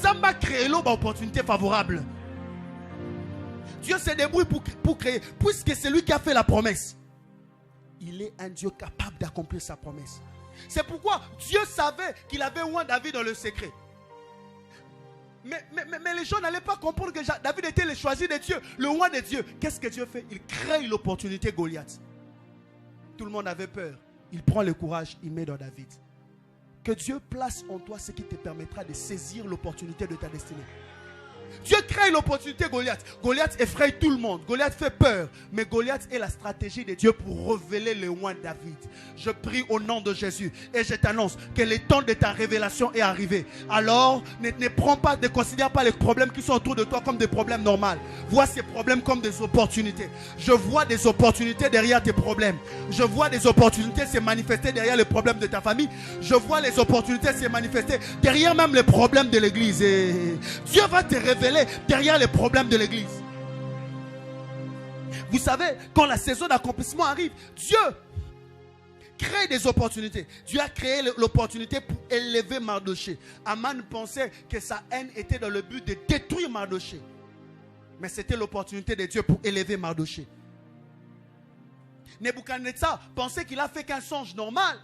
Zamba crée l'opportunité favorable. Dieu se débrouille pour créer. Puisque c'est lui qui a fait la promesse. Il est un Dieu capable d'accomplir sa promesse. C'est pourquoi Dieu savait qu'il avait oint David dans le secret. Mais les gens n'allaient pas comprendre que David était le choisi de Dieu, le oint de Dieu. Qu'est-ce que Dieu fait? Il crée l'opportunité Goliath. Tout le monde avait peur. Il prend le courage, il met dans David. Que Dieu place en toi ce qui te permettra de saisir l'opportunité de ta destinée. Dieu crée l'opportunité Goliath. Goliath effraie tout le monde. Goliath fait peur. Mais Goliath est la stratégie de Dieu pour révéler le oint David. Je prie au nom de Jésus et je t'annonce que le temps de ta révélation est arrivé. Alors, ne considère pas les problèmes qui sont autour de toi comme des problèmes normaux. Vois ces problèmes comme des opportunités. Je vois des opportunités derrière tes problèmes. Je vois des opportunités se manifester derrière les problèmes de ta famille. Je vois les opportunités se manifester derrière même les problèmes de l'église. Et Dieu va te révéler derrière les problèmes de l'église. Vous savez, quand la saison d'accomplissement arrive, Dieu crée des opportunités. Dieu a créé l'opportunité pour élever Mardoché. Aman pensait que sa haine était dans le but de détruire Mardoché. Mais c'était l'opportunité de Dieu pour élever Mardoché. Nebuchadnezzar pensait qu'il a fait qu'un songe normal.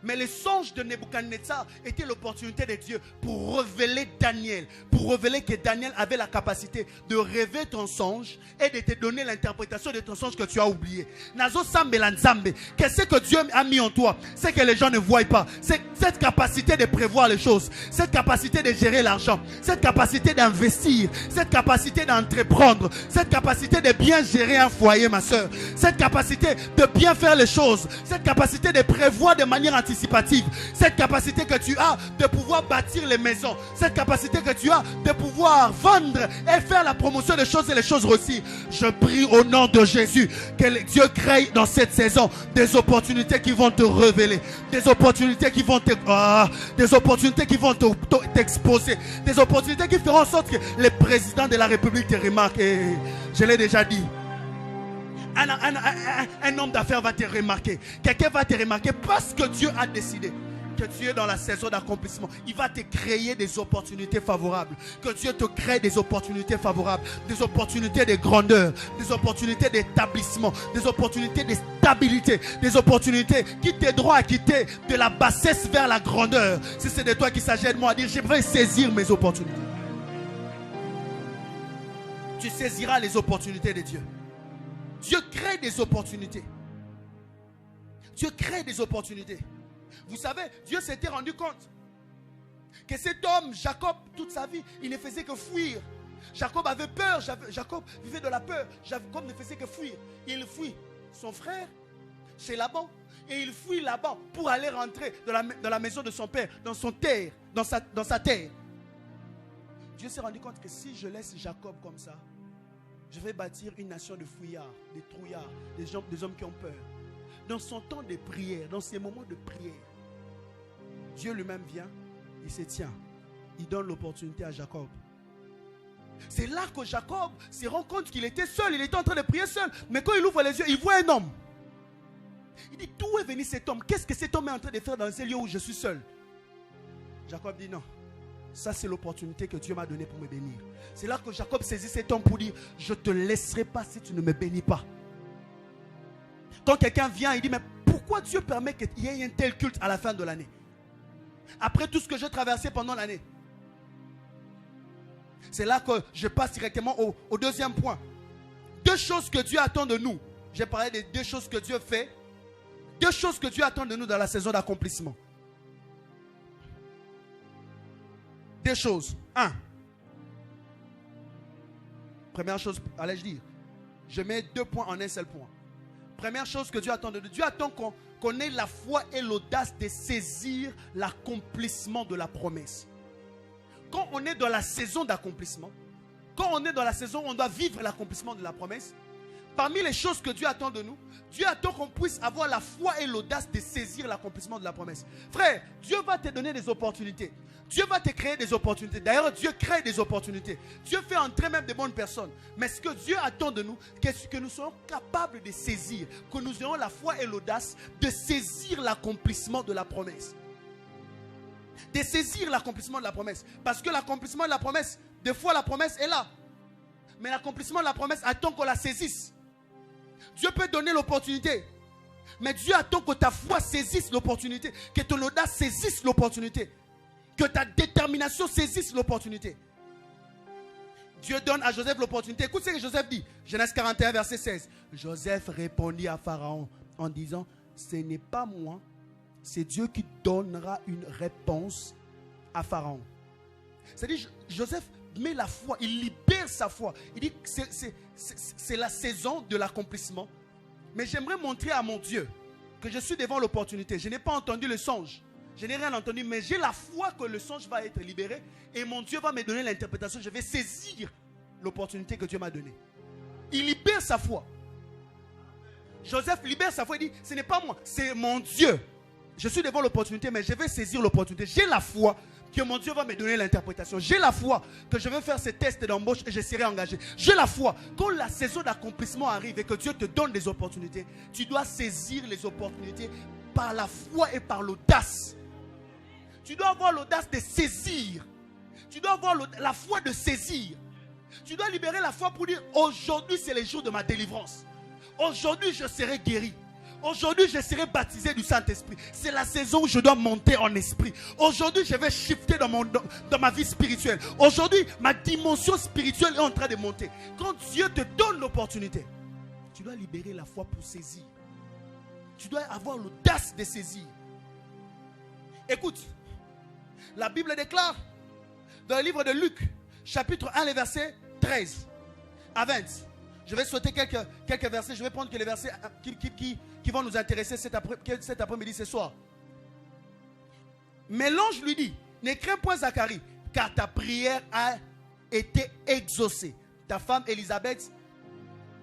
Mais le songe de Nebuchadnezzar était l'opportunité de Dieu pour révéler Daniel. Pour révéler que Daniel avait la capacité de rêver ton songe et de te donner l'interprétation de ton songe que tu as oublié. Nazo Sambela Nzambe. Qu'est-ce que Dieu a mis en toi? C'est que les gens ne voient pas. C'est cette capacité de prévoir les choses. Cette capacité de gérer l'argent. Cette capacité d'investir. Cette capacité d'entreprendre. Cette capacité de bien gérer un foyer, ma soeur. Cette capacité de bien faire les choses. Cette capacité de prévoir de manière anticipative. Cette capacité que tu as de pouvoir bâtir les maisons. Cette capacité que tu as de pouvoir vendre et faire la promotion des choses et les choses réussies. Je prie au nom de Jésus que Dieu crée dans cette saison des opportunités qui vont te révéler. Des opportunités qui vont t'exposer. Des opportunités qui feront en sorte que les présidents de la République te remarquent. Et je l'ai déjà dit. Un homme d'affaires va te remarquer. Quelqu'un va te remarquer parce que Dieu a décidé que tu es dans la saison d'accomplissement. Il va te créer des opportunités favorables. Que Dieu te crée des opportunités favorables. Des opportunités de grandeur. Des opportunités d'établissement. Des opportunités de stabilité. Des opportunités qui t'aideront à quitter de la bassesse vers la grandeur. Si c'est de toi qu'il s'agit, de moi à dire j'aimerais saisir mes opportunités. Tu saisiras les opportunités de Dieu. Dieu crée des opportunités. Dieu crée des opportunités. Vous savez, Dieu s'était rendu compte que cet homme, Jacob, toute sa vie, il ne faisait que fuir. Jacob avait peur. Jacob vivait de la peur. Jacob ne faisait que fuir. Il fuit son frère chez Laban. Et il fuit Laban pour aller rentrer dans la maison de son père, dans sa terre. Dieu s'est rendu compte que si je laisse Jacob comme ça, je vais bâtir une nation de fouillards, des trouillards, des hommes qui ont peur. Dans son temps de prière, dans ses moments de prière, Dieu lui-même vient, il se tient. Il donne l'opportunité à Jacob. C'est là que Jacob se rend compte qu'il était seul, il était en train de prier seul. Mais quand il ouvre les yeux, il voit un homme. Il dit, d'où est venu cet homme? Qu'est-ce que cet homme est en train de faire dans ces lieux où je suis seul? Jacob dit non. Ça, c'est l'opportunité que Dieu m'a donnée pour me bénir. C'est là que Jacob saisit cet homme pour dire, je ne te laisserai pas si tu ne me bénis pas. Quand quelqu'un vient, il dit, mais pourquoi Dieu permet qu'il y ait un tel culte à la fin de l'année? Après tout ce que j'ai traversé pendant l'année. C'est là que je passe directement au deuxième point. Deux choses que Dieu attend de nous. J'ai parlé des deux choses que Dieu fait. Deux choses que Dieu attend de nous dans la saison d'accomplissement. Deux choses. Un. Première chose, allez-je dire. Je mets 2 points en un seul point. Première chose que Dieu attend de nous. Dieu attend qu'on ait la foi et l'audace de saisir l'accomplissement de la promesse. Quand on est dans la saison d'accomplissement, quand on est dans la saison où on doit vivre l'accomplissement de la promesse, parmi les choses que Dieu attend de nous, Dieu attend qu'on puisse avoir la foi et l'audace de saisir l'accomplissement de la promesse. Frère, Dieu va te donner des opportunités. Dieu va te créer des opportunités. D'ailleurs, Dieu crée des opportunités. Dieu fait entrer même des bonnes personnes. Mais ce que Dieu attend de nous, c'est que nous soyons capables de saisir, que nous ayons la foi et l'audace de saisir l'accomplissement de la promesse. De saisir l'accomplissement de la promesse. Parce que l'accomplissement de la promesse, des fois la promesse est là. Mais l'accomplissement de la promesse attend qu'on la saisisse. Dieu peut donner l'opportunité. Mais Dieu attend que ta foi saisisse l'opportunité. Que ton audace saisisse l'opportunité. Que ta détermination saisisse l'opportunité. Dieu donne à Joseph l'opportunité. Écoute ce que Joseph dit. Genèse 41, verset 16. Joseph répondit à Pharaon en disant, ce n'est pas moi, c'est Dieu qui donnera une réponse à Pharaon. C'est-à-dire, Joseph met la foi, il libère sa foi. Il dit que c'est la saison de l'accomplissement. Mais j'aimerais montrer à mon Dieu que je suis devant l'opportunité. Je n'ai pas entendu le songe. Je n'ai rien entendu, mais j'ai la foi que le songe va être libéré et mon Dieu va me donner l'interprétation. Je vais saisir l'opportunité que Dieu m'a donnée. Il libère sa foi. Joseph libère sa foi. Il dit, ce n'est pas moi, c'est mon Dieu. Je suis devant l'opportunité, mais je vais saisir l'opportunité. J'ai la foi que mon Dieu va me donner l'interprétation. J'ai la foi que je vais faire ces tests d'embauche et je serai engagé. J'ai la foi. Quand la saison d'accomplissement arrive et que Dieu te donne des opportunités, tu dois saisir les opportunités par la foi et par l'audace. Tu dois avoir l'audace de saisir. Tu dois avoir la foi de saisir. Tu dois libérer la foi pour dire, aujourd'hui c'est le jour de ma délivrance. Aujourd'hui je serai guéri. Aujourd'hui, je serai baptisé du Saint-Esprit. C'est la saison où je dois monter en esprit. Aujourd'hui, je vais shifter dans ma vie spirituelle. Aujourd'hui, ma dimension spirituelle est en train de monter. Quand Dieu te donne l'opportunité, tu dois libérer la foi pour saisir. Tu dois avoir l'audace de saisir. Écoute, la Bible déclare dans le livre de Luc, chapitre 1, les versets 13 à 20. Je vais sauter quelques versets. Je vais prendre que les versets qui vont nous intéresser cet après-midi, ce soir. Mais l'ange lui dit, ne crains point Zacharie, car ta prière a été exaucée. Ta femme Élisabeth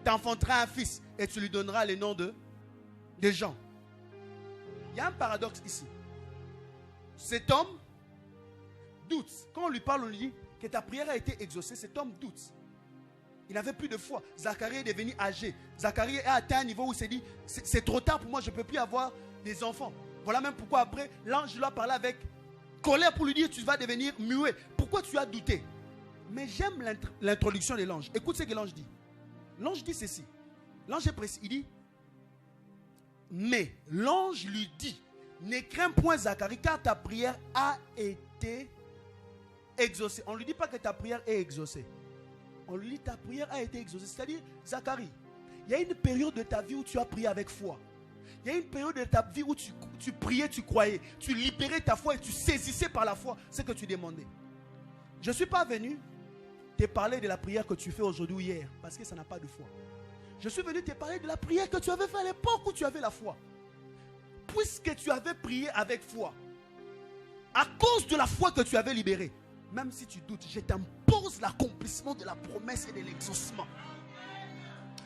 t'enfantera un fils et tu lui donneras le nom de Jean. Il y a un paradoxe ici. Cet homme doute. Quand on lui parle, on lui dit que ta prière a été exaucée. Cet homme doute. Il n'avait plus de foi. Zacharie est devenu âgé. Zacharie a atteint un niveau où il s'est dit, c'est trop tard pour moi, je ne peux plus avoir des enfants. Voilà même pourquoi après, l'ange lui a parlé avec colère pour lui dire, tu vas devenir muet. Pourquoi tu as douté? Mais j'aime l'introduction de l'ange. Écoute ce que l'ange dit. L'ange dit ceci. L'ange est précis. Il dit, mais l'ange lui dit, ne crains point Zacharie, car ta prière a été exaucée. On ne lui dit pas que ta prière est exaucée. On lui dit ta prière a été exaucée. C'est-à-dire, Zacharie, il y a une période de ta vie où tu as prié avec foi. Il y a une période de ta vie où tu priais, tu croyais. Tu libérais ta foi et tu saisissais par la foi ce que tu demandais. Je ne suis pas venu te parler de la prière que tu fais aujourd'hui ou hier, parce que ça n'a pas de foi. Je suis venu te parler de la prière que tu avais fait à l'époque où tu avais la foi. Puisque tu avais prié avec foi, à cause de la foi que tu avais libérée, même si tu doutes, je t'impose l'accomplissement de la promesse et de l'exaucement.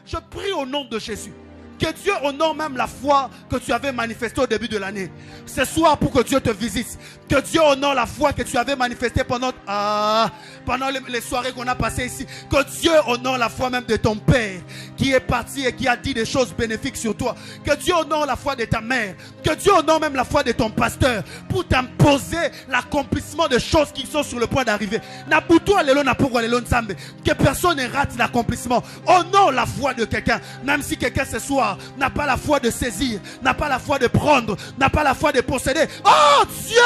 Je prie au nom de Jésus. Que Dieu honore même la foi que tu avais manifestée au début de l'année. Ce soir, pour que Dieu te visite. Que Dieu honore la foi que tu avais manifestée pendant les soirées qu'on a passées ici. Que Dieu honore la foi même de ton père qui est parti et qui a dit des choses bénéfiques sur toi. Que Dieu honore la foi de ta mère. Que Dieu honore même la foi de ton pasteur pour t'imposer l'accomplissement de choses qui sont sur le point d'arriver. Que personne ne rate l'accomplissement. Honore la foi de quelqu'un. Même si quelqu'un ce soir n'a pas la foi de saisir, n'a pas la foi de prendre, n'a pas la foi de posséder. Oh Dieu,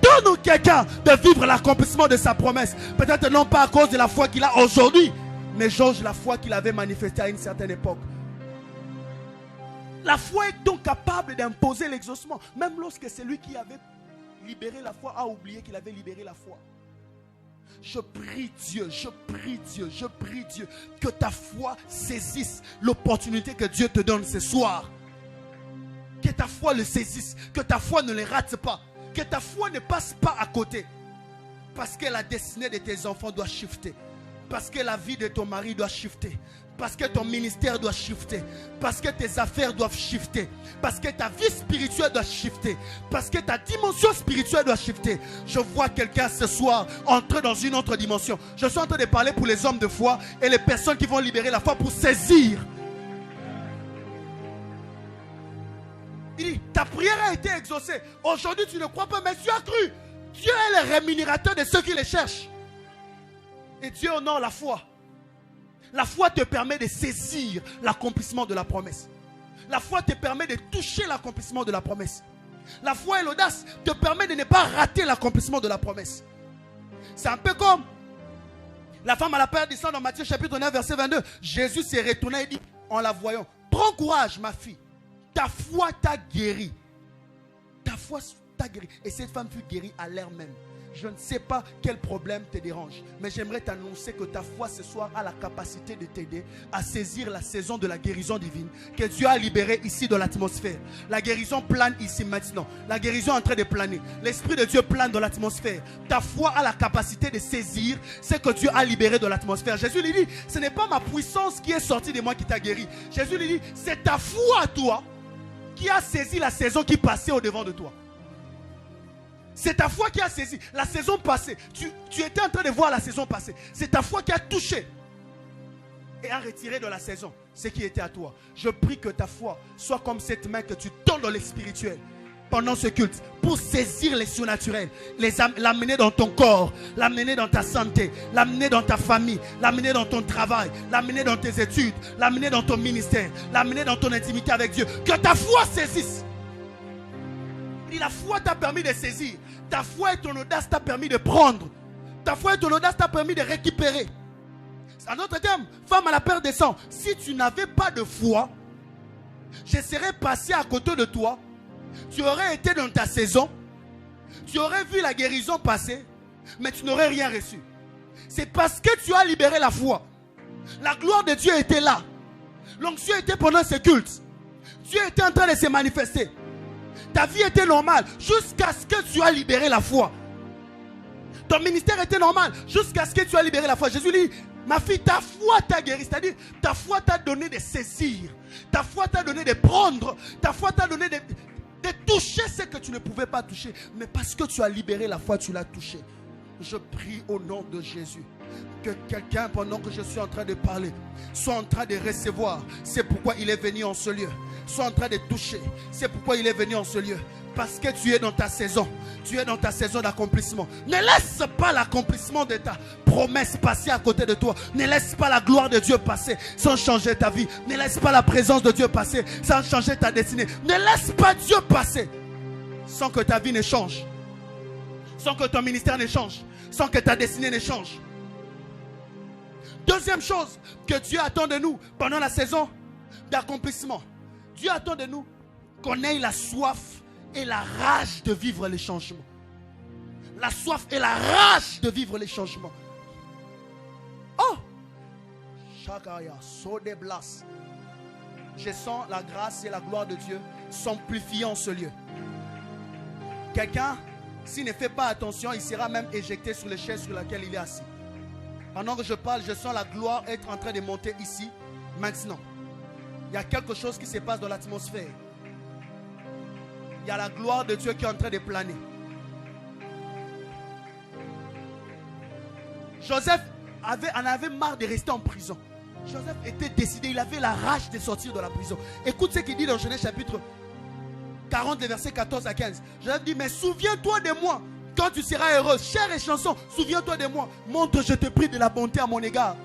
donne-nous quelqu'un de vivre l'accomplissement de sa promesse. Peut-être non pas à cause de la foi qu'il a aujourd'hui, mais jauge la foi qu'il avait manifestée à une certaine époque. La foi est donc capable d'imposer l'exaucement, même lorsque celui qui avait libéré la foi a oublié qu'il avait libéré la foi. Je prie Dieu, que ta foi saisisse l'opportunité que Dieu te donne ce soir. Que ta foi le saisisse, que ta foi ne le rate pas, que ta foi ne passe pas à côté. Parce que la destinée de tes enfants doit shifter. Parce que la vie de ton mari doit shifter. Parce que ton ministère doit shifter. Parce que tes affaires doivent shifter. Parce que ta vie spirituelle doit shifter. Parce que ta dimension spirituelle doit shifter. Je vois quelqu'un ce soir entrer dans une autre dimension. Je suis en train de parler pour les hommes de foi et les personnes qui vont libérer la foi pour saisir. Il dit, ta prière a été exaucée. Aujourd'hui tu ne crois pas, mais tu as cru. Dieu est le rémunérateur de ceux qui le cherchent. Et Dieu honore la foi. La foi te permet de saisir l'accomplissement de la promesse. La foi te permet de toucher l'accomplissement de la promesse. La foi et l'audace te permettent de ne pas rater l'accomplissement de la promesse. C'est un peu comme la femme à la période du sang dans Matthieu chapitre 9 verset 22. Jésus s'est retourné et dit en la voyant, prends courage ma fille, ta foi t'a guéri. Ta foi t'a guéri. Et cette femme fut guérie à l'heure même. Je ne sais pas quel problème te dérange, mais j'aimerais t'annoncer que ta foi ce soir a la capacité de t'aider à saisir la saison de la guérison divine que Dieu a libérée ici dans l'atmosphère. La guérison plane ici maintenant. La guérison est en train de planer. L'Esprit de Dieu plane dans l'atmosphère. Ta foi a la capacité de saisir ce que Dieu a libéré dans l'atmosphère. Jésus lui dit, ce n'est pas ma puissance qui est sortie de moi qui t'a guéri. Jésus lui dit, c'est ta foi toi qui a saisi la saison qui passait au devant de toi. C'est ta foi qui a saisi la saison passée. Tu étais en train de voir la saison passée. C'est ta foi qui a touché et a retiré de la saison ce qui était à toi. Je prie que ta foi soit comme cette main que tu tends dans le spirituel pendant ce culte pour saisir les surnaturels, l'amener dans ton corps, l'amener dans ta santé, l'amener dans ta famille, l'amener dans ton travail, l'amener dans tes études, l'amener dans ton ministère, l'amener dans ton intimité avec Dieu. Que ta foi saisisse. La foi t'a permis de saisir. Ta foi et ton audace t'a permis de prendre. Ta foi et ton audace t'a permis de récupérer. En d'autres termes, femme à la perte des sangs, si tu n'avais pas de foi, je serais passé à côté de toi. Tu aurais été dans ta saison. Tu aurais vu la guérison passer. Mais tu n'aurais rien reçu. C'est parce que tu as libéré la foi. La gloire de Dieu était là. L'onction était pendant ce culte. Dieu était en train de se manifester. Ta vie était normale jusqu'à ce que tu as libéré la foi. Ton ministère était normal jusqu'à ce que tu as libéré la foi. Jésus dit, ma fille, ta foi t'a guéri. C'est-à-dire, ta foi t'a donné de saisir. Ta foi t'a donné de prendre. Ta foi t'a donné de toucher ce que tu ne pouvais pas toucher. Mais parce que tu as libéré la foi, tu l'as touché. Je prie au nom de Jésus que quelqu'un, pendant que je suis en train de parler, soit en train de recevoir. C'est pourquoi il est venu en ce lieu. Soit en train de toucher. C'est pourquoi il est venu en ce lieu. Parce que tu es dans ta saison. Tu es dans ta saison d'accomplissement. Ne laisse pas l'accomplissement de ta promesse passer à côté de toi. Ne laisse pas la gloire de Dieu passer sans changer ta vie. Ne laisse pas la présence de Dieu passer sans changer ta destinée. Ne laisse pas Dieu passer sans que ta vie ne change. Sans que ton ministère ne change. Sans que ta destinée ne change. Deuxième chose que Dieu attend de nous pendant la saison d'accomplissement. Dieu attend de nous qu'on ait la soif et la rage de vivre les changements. La soif et la rage de vivre les changements. Oh! Shakaya, Sodeblas. Je sens la grâce et la gloire de Dieu s'amplifier en ce lieu. Quelqu'un, s'il ne fait pas attention, il sera même éjecté sur les chaises sur laquelle il est assis. Pendant que je parle, je sens la gloire être en train de monter ici, maintenant. Il y a quelque chose qui se passe dans l'atmosphère. Il y a la gloire de Dieu qui est en train de planer. Joseph en avait marre de rester en prison. Joseph était décidé, il avait la rage de sortir de la prison. Écoute ce qu'il dit dans Genèse chapitre 40, versets 14 à 15. Joseph dit, mais souviens-toi de moi quand tu seras heureuse. Chère et chanson, souviens-toi de moi. Montre, je te prie, de la bonté à mon égard.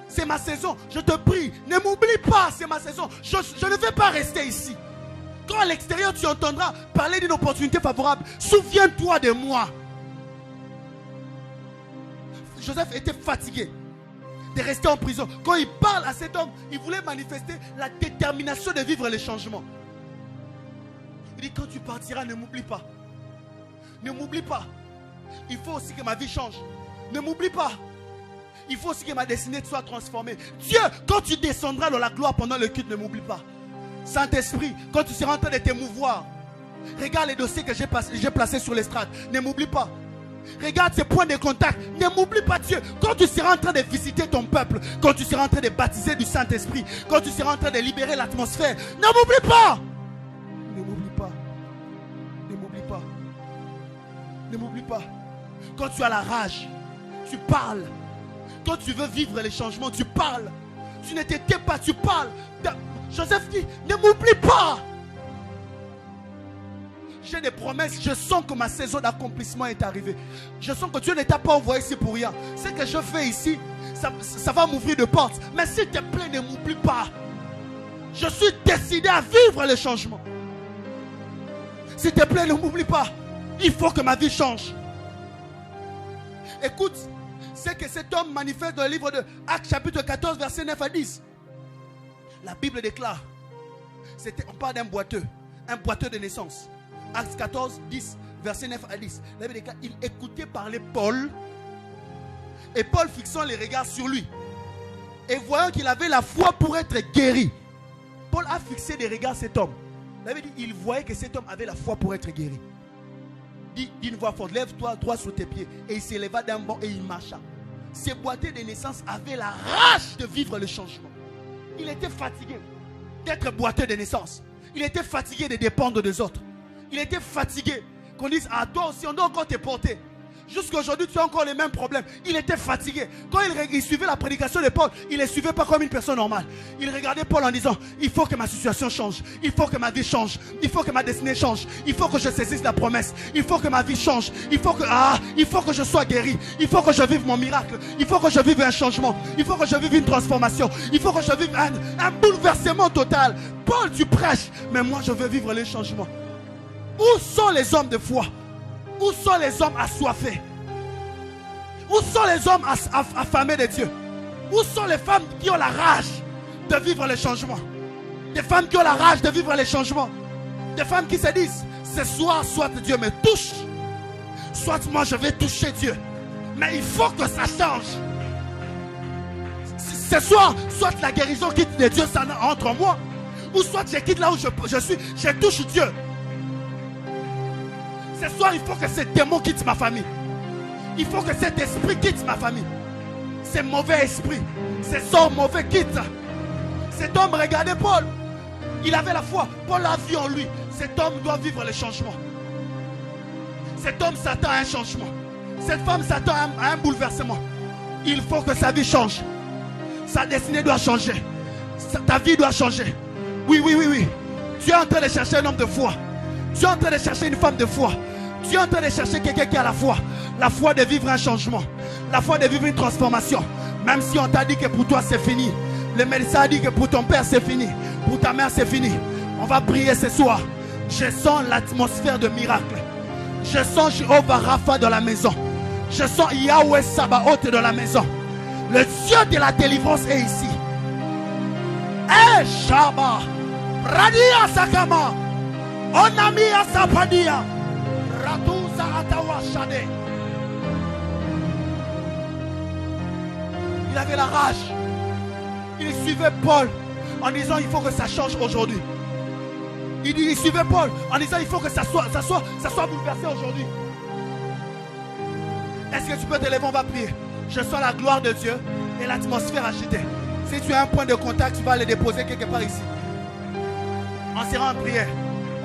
C'est ma saison, je te prie. Ne m'oublie pas, c'est ma saison. Je ne vais pas rester ici. Quand à l'extérieur tu entendras parler d'une opportunité favorable, souviens-toi de moi. Joseph était fatigué de rester en prison. Quand il parle à cet homme, il voulait manifester la détermination de vivre les changements. Il dit, quand tu partiras, ne m'oublie pas. Ne m'oublie pas. Il faut aussi que ma vie change. Ne m'oublie pas. Il faut aussi que ma destinée soit transformée. Dieu, quand tu descendras dans la gloire pendant le culte, ne m'oublie pas. Saint-Esprit, quand tu seras en train de t'émouvoir, regarde les dossiers que j'ai placés sur l'estrade. Ne m'oublie pas. Regarde ces points de contact. Ne m'oublie pas, Dieu. Quand tu seras en train de visiter ton peuple, quand tu seras en train de baptiser du Saint-Esprit, quand tu seras en train de libérer l'atmosphère, ne m'oublie pas. Ne m'oublie pas. Ne m'oublie pas. Ne m'oublie pas. Quand tu as la rage, tu parles. Quand tu veux vivre les changements, tu parles. Tu ne t'étais pas, tu parles. Joseph dit, ne m'oublie pas. J'ai des promesses, je sens que ma saison d'accomplissement est arrivée. Je sens que Dieu ne t'a pas envoyé ici pour rien. Ce que je fais ici, ça va m'ouvrir de portes. Mais s'il te plaît, ne m'oublie pas. Je suis décidé à vivre les changements. S'il te plaît, ne m'oublie pas. Il faut que ma vie change. Écoute, c'est que cet homme manifeste dans le livre de Actes chapitre 14, versets 9 à 10. La Bible déclare, on parle d'un boiteux de naissance. Actes 14, 10, verset 9 à 10. La Bible déclare, il écoutait parler Paul. Et Paul fixant les regards sur lui. Et voyant qu'il avait la foi pour être guéri. Paul a fixé des regards sur cet homme. La Bible dit, il voyait que cet homme avait la foi pour être guéri. Dit d'une voix forte, lève-toi droit sur tes pieds. Et il s'éleva d'un bond et il marcha. Ce boiteux de naissance avait la rage de vivre le changement. Il était fatigué d'être boiteux de naissance. Il était fatigué de dépendre des autres. Il était fatigué qu'on dise, ah toi aussi on doit encore te porter. Jusqu'à aujourd'hui, tu as encore les mêmes problèmes. Il était fatigué. Quand il suivait la prédication de Paul, il ne les suivait pas comme une personne normale. Il regardait Paul en disant, il faut que ma situation change. Il faut que ma vie change. Il faut que ma destinée change. Il faut que je saisisse la promesse. Il faut que ma vie change. Il faut que je sois guéri. Il faut que je vive mon miracle. Il faut que je vive un changement. Il faut que je vive une transformation. Il faut que je vive un bouleversement total. Paul, tu prêches, mais moi je veux vivre les changements. Où sont les hommes de foi? Où sont les hommes assoiffés? Où sont les hommes affamés de Dieu? Où sont les femmes qui ont la rage de vivre les changements? Des femmes qui ont la rage de vivre les changements. Des femmes qui se disent, ce soir, soit Dieu me touche, soit moi je vais toucher Dieu. Mais il faut que ça change. Ce soir, soit la guérison quitte de Dieu entre moi, ou soit je quitte là où je suis, je touche Dieu. Ce soir, il faut que ce démon quitte ma famille. Il faut que cet esprit quitte ma famille. Ce mauvais esprit, ces hommes mauvais quittent. Cet homme, regardez Paul. Il avait la foi. Paul a vu en lui. Cet homme doit vivre les changements. Cet homme s'attend à un changement. Cette femme s'attend à un bouleversement. Il faut que sa vie change. Sa destinée doit changer. Ta vie doit changer. Oui, oui, oui, oui. Tu es en train de chercher un homme de foi. Tu es en train de chercher une femme de foi. Tu es en train de chercher quelqu'un qui a la foi. La foi de vivre un changement. La foi de vivre une transformation. Même si on t'a dit que pour toi c'est fini. Le médecin a dit que pour ton père c'est fini. Pour ta mère c'est fini. On va prier ce soir. Je sens l'atmosphère de miracle. Je sens Jéhovah Rapha dans la maison. Je sens Yahweh Sabaoth dans la maison. Le Dieu de la délivrance est ici. Eh Shaba Radia Sakama Onamia Sapadia Ratouza Atawa Shade. Il avait la rage. Il suivait Paul en disant il faut que ça change aujourd'hui. Il suivait Paul en disant il faut que ça soit bouleversé aujourd'hui. Est-ce que tu peux te lever? On va prier. Je sens la gloire de Dieu et l'atmosphère agitée. Si tu as un point de contact, tu vas le déposer quelque part ici. On sera en prière.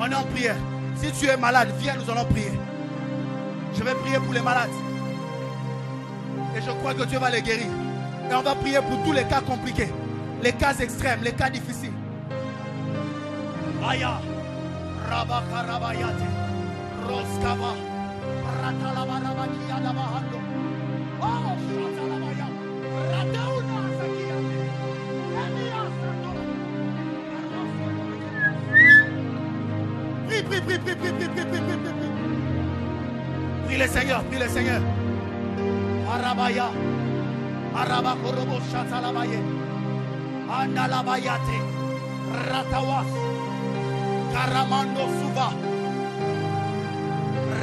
On est en prière. Si tu es malade, viens, nous allons prier. Je vais prier pour les malades. Et je crois que Dieu va les guérir. Et on va prier pour tous les cas compliqués. Les cas extrêmes, les cas difficiles. Aya. Rabakarabayate. Roskava. Ratalabarabakia dabahando. Oh, Shatalabaya. Ratauna Sakia. Prie. Prie le Seigneur, prie le Seigneur. Arabaya. Arabakorobo Shatalabaye. Andalabayate. Ratawas. Karamando Suva.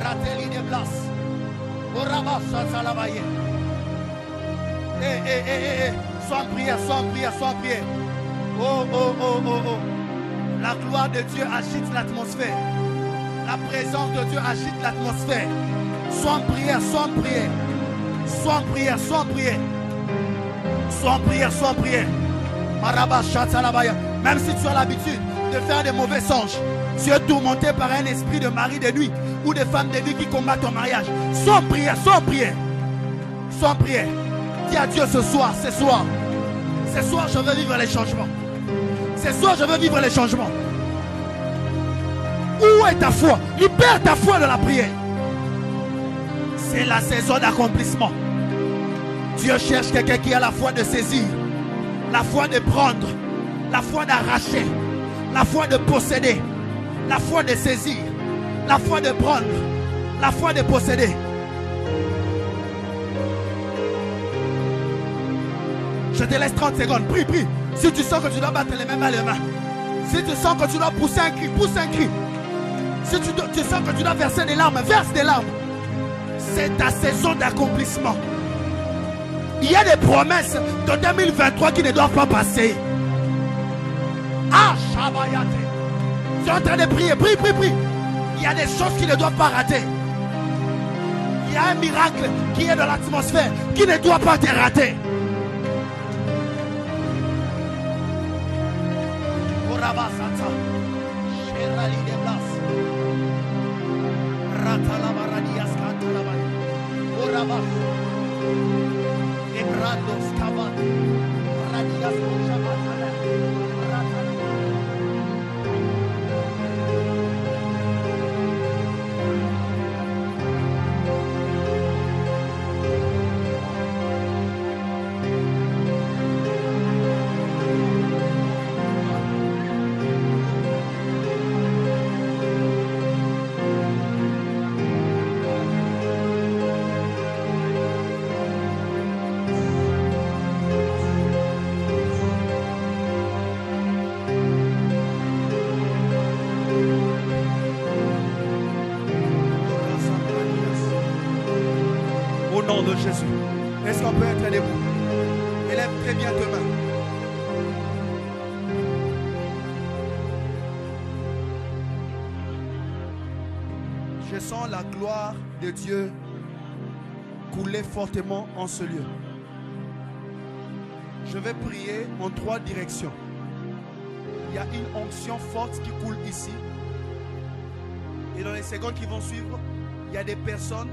Rateli de Blas. Oraba Shatalabaye. Sois en prière, sois en prière, sois en prière. Oh. La gloire de Dieu agite l'atmosphère. La présence de Dieu agite l'atmosphère. Sois en prière, sois en prière. Sois en prière, sois en prière. Sois en prière, sois en prière. Maraba Shatalabaya. Même si tu as l'habitude de faire des mauvais songes, tu es tourmenté par un esprit de mari de nuit ou de femme de nuit qui combat ton mariage. Sois en prière, sois en prière. Sois en prière. Dis à Dieu ce soir, ce soir. Ce soir, je veux vivre les changements. Ce soir, je veux vivre les changements. Où est ta foi? Libère ta foi de la prière. C'est la saison d'accomplissement. Dieu cherche quelqu'un qui a la foi de saisir, la foi de prendre, la foi d'arracher, la foi de posséder, la foi de saisir, la foi de prendre, la foi de posséder. Je te laisse 30 secondes. Prie. Si tu sens que tu dois battre les mains à les mains. Si tu sens que tu dois pousser un cri, pousse un cri. Si tu sens que tu dois verser des larmes, verse des larmes. C'est ta saison d'accomplissement. Il y a des promesses de 2023 qui ne doivent pas passer. Ah, Shabayate. Tu es en train de prier. Prie. Il y a des choses qui ne doivent pas rater. Il y a un miracle qui est dans l'atmosphère qui ne doit pas te rater. Rabasata, Sherali de Blas, Ratalabaradias Cantalabay, Au nom de Jésus. Est-ce qu'on peut être debout? Élève très bien tes mains. Je sens la gloire de Dieu couler fortement en ce lieu. Je vais prier en 3 directions. Il y a une onction forte qui coule ici. Et dans les secondes qui vont suivre, il y a des personnes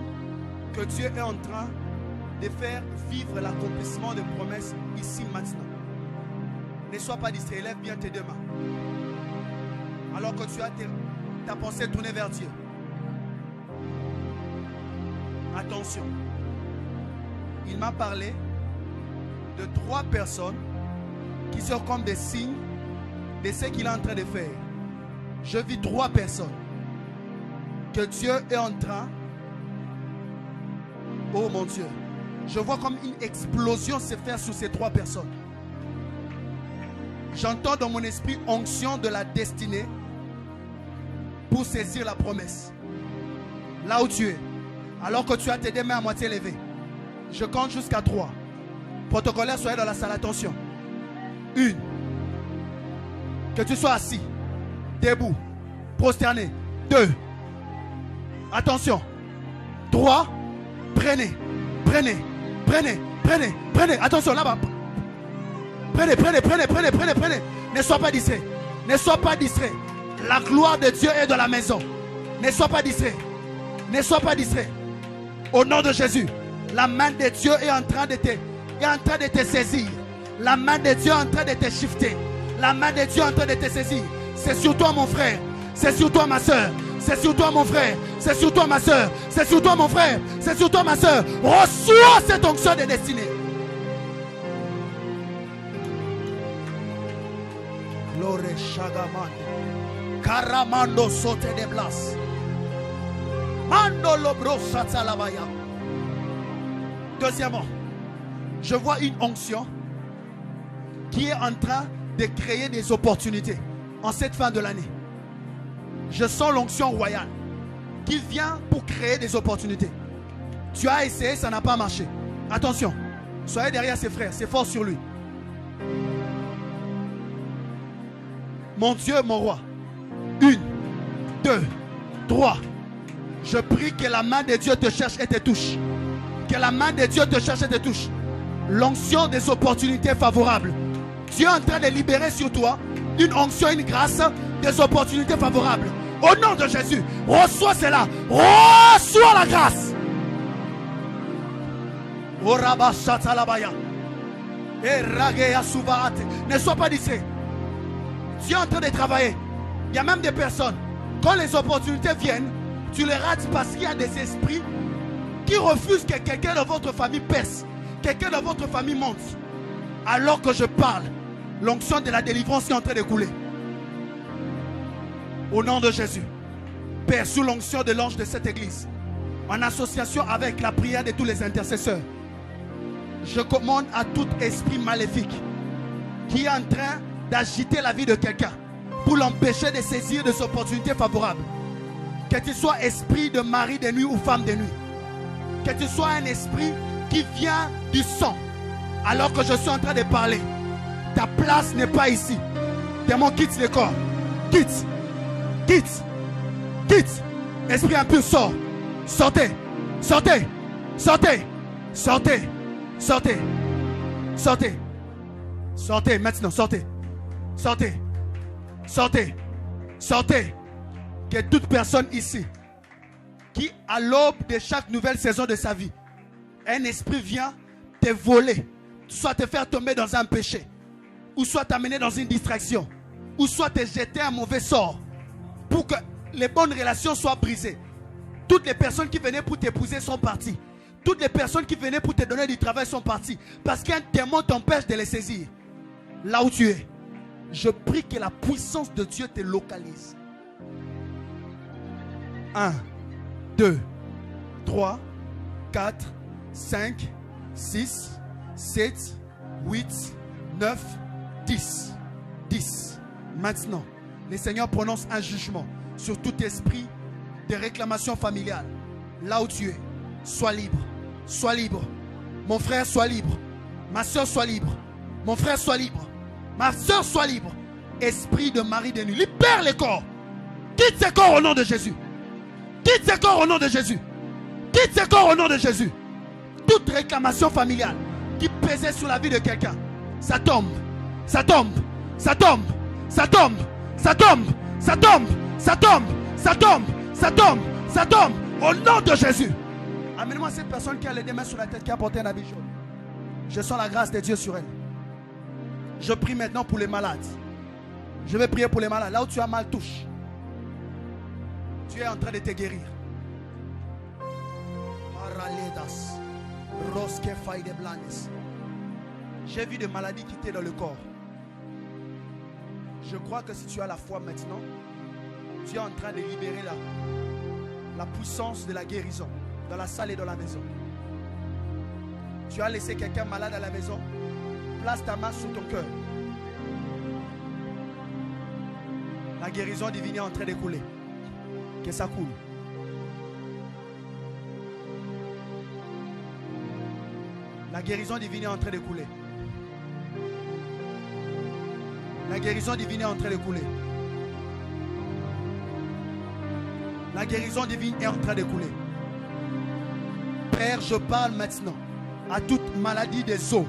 que Dieu est en train de faire vivre l'accomplissement des promesses ici maintenant. Ne sois pas distrait, lève bien tes 2 mains. Alors que tu as ta pensée tournée vers Dieu. Attention. Il m'a parlé de 3 personnes qui sont comme des signes de ce qu'il est en train de faire. Je vis 3 personnes que Dieu est en train. Oh mon Dieu. Je vois comme une explosion se faire sur ces 3 personnes. J'entends dans mon esprit onction de la destinée pour saisir la promesse. Là où tu es, alors que tu as tes 2 mains à moitié levées, je compte jusqu'à 3. Protocolaire, soyez dans la salle, attention. 1. Que tu sois assis, debout, prosterné. 2. Attention. 3. Prenez. Attention, là-bas. Prenez. Ne sois pas distrait. La gloire de Dieu est dans la maison. Ne sois pas distrait. Au nom de Jésus, la main de Dieu est en train de te saisir. La main de Dieu est en train de te shifter. La main de Dieu est en train de te saisir. C'est sur toi, mon frère. C'est sur toi, ma soeur. C'est sur toi, mon frère. C'est sur toi, ma soeur. C'est sur toi, mon frère. C'est sur toi, ma soeur. Reçois cette onction de destinée. Gloire Shagamande. Karamando saute de blas. Mando lobro satalabaya. Deuxièmement, je vois une onction qui est en train de créer des opportunités en cette fin de l'année. Je sens l'onction royale qui vient pour créer des opportunités. Tu as essayé, ça n'a pas marché. Attention, soyez derrière ses frères, c'est fort sur lui. Mon Dieu, mon roi. 1, 2, 3. Je prie que la main de Dieu te cherche et te touche. Que la main de Dieu te cherche et te touche. L'onction des opportunités favorables. Dieu est en train de libérer sur toi une onction, une grâce, des opportunités favorables. Au nom de Jésus, reçois cela. Reçois la grâce. Ne sois pas distrait. Dieu est en train de travailler. Il y a même des personnes, quand les opportunités viennent, tu les rates parce qu'il y a des esprits qui refusent que quelqu'un de votre famille perce, quelqu'un de votre famille monte. Alors que je parle, l'onction de la délivrance est en train de couler. Au nom de Jésus, Père, sous l'onction de l'ange de cette église, en association avec la prière de tous les intercesseurs, je commande à tout esprit maléfique qui est en train d'agiter la vie de quelqu'un pour l'empêcher de saisir des opportunités favorables. Que tu sois esprit de mari de nuit ou femme de nuit. Que tu sois un esprit qui vient du sang. Alors que je suis en train de parler, ta place n'est pas ici. Démon, quitte le corps. Quitte. Esprit impur, sort. Sortez. Sortez maintenant, sortez. Que toute personne ici qui, à l'aube de chaque nouvelle saison de sa vie, Un esprit vient te voler, soit te faire tomber dans un péché, ou soit t'amener dans une distraction, ou soit te jeter un mauvais sort, pour que les bonnes relations soient brisées. Toutes les personnes qui venaient pour t'épouser sont parties. Toutes les personnes qui venaient pour te donner du travail sont parties. Parce qu'un démon t'empêche de les saisir. Là où tu es, je prie que la puissance de Dieu te localise. 1, 2, 3, 4, 5, 6, 7, 8, 9, 10. 10. Maintenant, le Seigneur prononce un jugement sur tout esprit de réclamation familiale. Là où tu es, sois libre. Sois libre. Mon frère, sois libre. Ma soeur, sois libre. Mon frère, sois libre. Ma soeur, sois libre. Esprit de mari de nuit, libère les corps. Quitte ces corps au nom de Jésus. Quitte ces corps au nom de Jésus. Quitte ces corps au nom de Jésus. Toute réclamation familiale qui pesait sur la vie de quelqu'un, ça tombe. Ça tombe. Ça tombe. Ça tombe. Ça tombe. Ça tombe. Ça tombe. Ça tombe. Ça tombe. Ça tombe. Au nom de Jésus. Amène-moi cette personne qui a les deux mains sur la tête, qui a porté un habit jaune. Je sens la grâce de Dieu sur elle. Je prie maintenant pour les malades. Je vais prier pour les malades. Là où tu as mal, touche. Tu es en train de te guérir. J'ai vu des maladies quitter dans le corps. Je crois que si tu as la foi maintenant, tu es en train de libérer la puissance de la guérison dans la salle et dans la maison. Tu as laissé quelqu'un malade à la maison. Place ta main sur ton cœur. La guérison divine est en train de couler. Que ça coule. La guérison divine est en train de couler. La guérison divine est en train de couler. La guérison divine est en train de couler. Père, je parle maintenant à toute maladie des os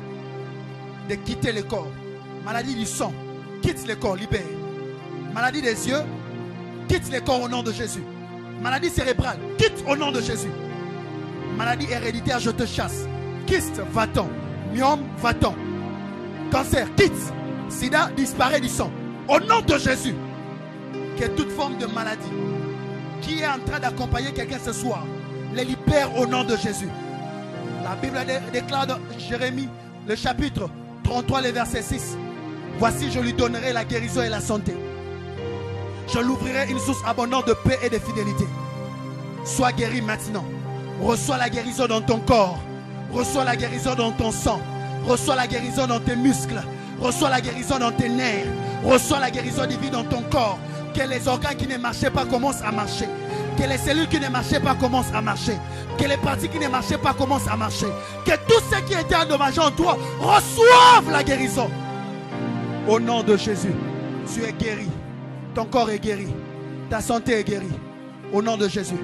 de quitter le corps. Maladie du sang, quitte le corps, libère. Maladie des yeux, quitte le corps au nom de Jésus. Maladie cérébrale, quitte au nom de Jésus. Maladie héréditaire, je te chasse. Kyste, va-t'en. Myome, va-t'en. Cancer, quitte. Sida, disparaît du sang. Au nom de Jésus. Que toute forme de maladie qui est en train d'accompagner quelqu'un ce soir, les libère au nom de Jésus. La Bible déclare dans Jérémie, le chapitre 33, le verset 6. Voici, je lui donnerai la guérison et la santé. Je l'ouvrirai une source abondante de paix et de fidélité. Sois guéri maintenant. Reçois la guérison dans ton corps. Reçois la guérison dans ton sang. Reçois la guérison dans tes muscles. Reçois la guérison dans tes nerfs. Reçois la guérison divine dans ton corps. Que les organes qui ne marchaient pas commencent à marcher. Que les cellules qui ne marchaient pas commencent à marcher. Que les parties qui ne marchaient pas commencent à marcher. Que tout ce qui était endommagé en toi reçoive la guérison. Au nom de Jésus, tu es guéri. Ton corps est guéri. Ta santé est guérie. Au nom de Jésus.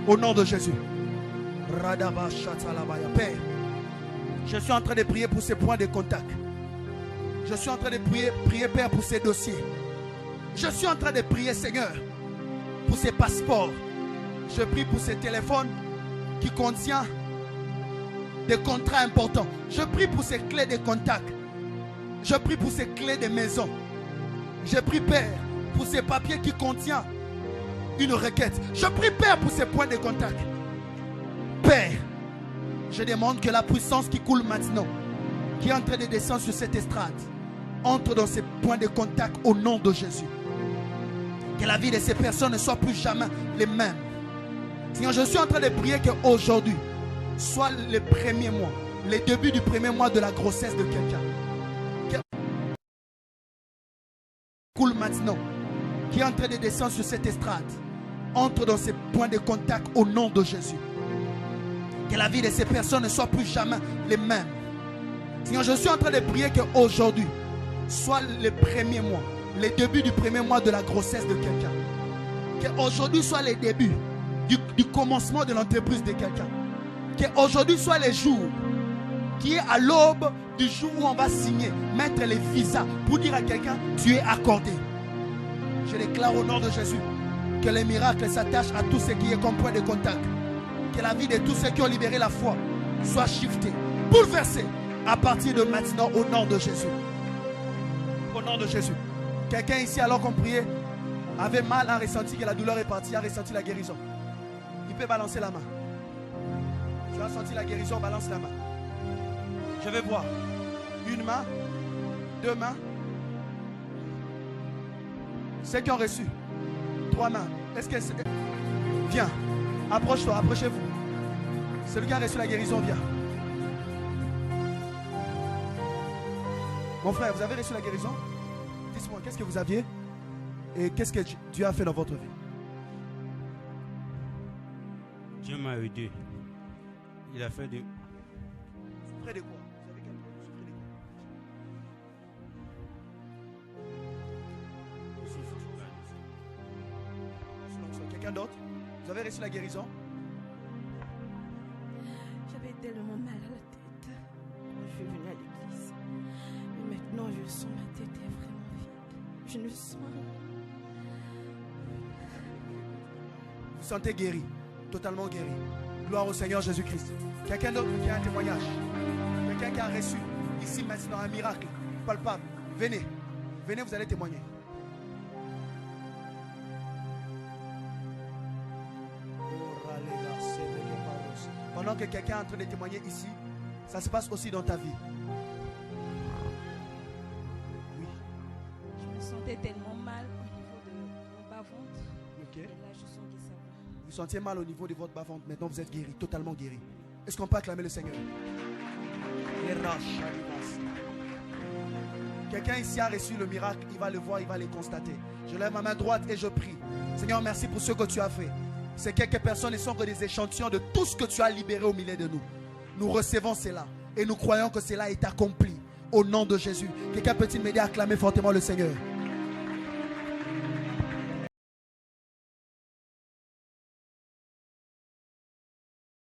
Au nom de Jésus. Père, je suis en train de prier pour ces points de contact. Je suis en train de prier, Père, pour ces dossiers. Je suis en train de prier, Seigneur, pour ces passeports. Je prie pour ces téléphones qui contiennent des contrats importants. Je prie pour ces clés de contact. Je prie pour ces clés de maison. Je prie, Père, pour ces papiers qui contiennent une requête. Je prie, Père, pour ces points de contact. Père, je demande que la puissance qui coule maintenant, qui est en train de descendre sur cette estrade, entre dans ces points de contact au nom de Jésus. Que la vie de ces personnes ne soit plus jamais les mêmes. Seigneur, je suis en train de prier qu'aujourd'hui soit le premier mois, le début du premier mois de la grossesse de quelqu'un. Que coule maintenant, qui est en train de descendre sur cette estrade, entre dans ces points de contact au nom de Jésus. Que la vie de ces personnes ne soit plus jamais les mêmes. Seigneur, je suis en train de prier qu'aujourd'hui soit le premier mois, le début du premier mois de la grossesse de quelqu'un. Qu'aujourd'hui soit le début du commencement de l'entreprise de quelqu'un. Qu'aujourd'hui soit le jour qui est à l'aube du jour où on va signer, mettre les visas pour dire à quelqu'un, tu es accordé. Je déclare au nom de Jésus que les miracles s'attachent à tout ce qui est comme point de contact. Que la vie de tous ceux qui ont libéré la foi soit shifté, bouleversé à partir de maintenant au nom de Jésus. Au nom de Jésus. Quelqu'un ici, alors qu'on priait, avait mal, a ressenti que la douleur est partie, a ressenti la guérison. Il peut balancer la main. Tu as senti la guérison, balance la main. Je vais voir. Une main, deux mains. Ceux qui ont reçu. Trois mains. Est-ce que c'est... Viens. Approche-toi, approchez-vous. Celui qui a reçu la guérison, viens. Mon frère, vous avez reçu la guérison? Dites-moi, qu'est-ce que vous aviez? Et qu'est-ce que Dieu a fait dans votre vie? Dieu m'a aidé. Il a fait de... Vous souffrez de quoi? Vous avez quel problème? Vous souffrez de quoi? Quelqu'un d'autre? Vous avez reçu la guérison? J'avais tellement mal à la tête quand je suis venue à l'église. Mais maintenant, je sens ma tête est vraiment vide. Je ne sens rien. Vous sentez guéri, totalement guéri. Gloire au Seigneur Jésus-Christ. Quelqu'un d'autre qui a un témoignage? Quelqu'un qui a reçu ici maintenant un miracle palpable? Venez, venez, vous allez témoigner. Pendant que quelqu'un est en train de témoigner ici, ça se passe aussi dans ta vie. Oui. Je me sentais tellement mal au niveau de mon bas-ventre. Ok. Et là, je sens que ça va. Vous sentiez mal au niveau de votre bas-ventre. Maintenant, vous êtes guéri, totalement guéri. Est-ce qu'on peut acclamer le Seigneur? Quelqu'un ici a reçu le miracle. Il va le voir, il va le constater. Je lève ma main droite et je prie. Seigneur, merci pour ce que tu as fait. Ces quelques personnes ne sont que des échantillons de tout ce que tu as libéré au milieu de nous. Nous recevons cela et nous croyons que cela est accompli au nom de Jésus. Quelqu'un peut-il m'aider à acclamer fortement le Seigneur?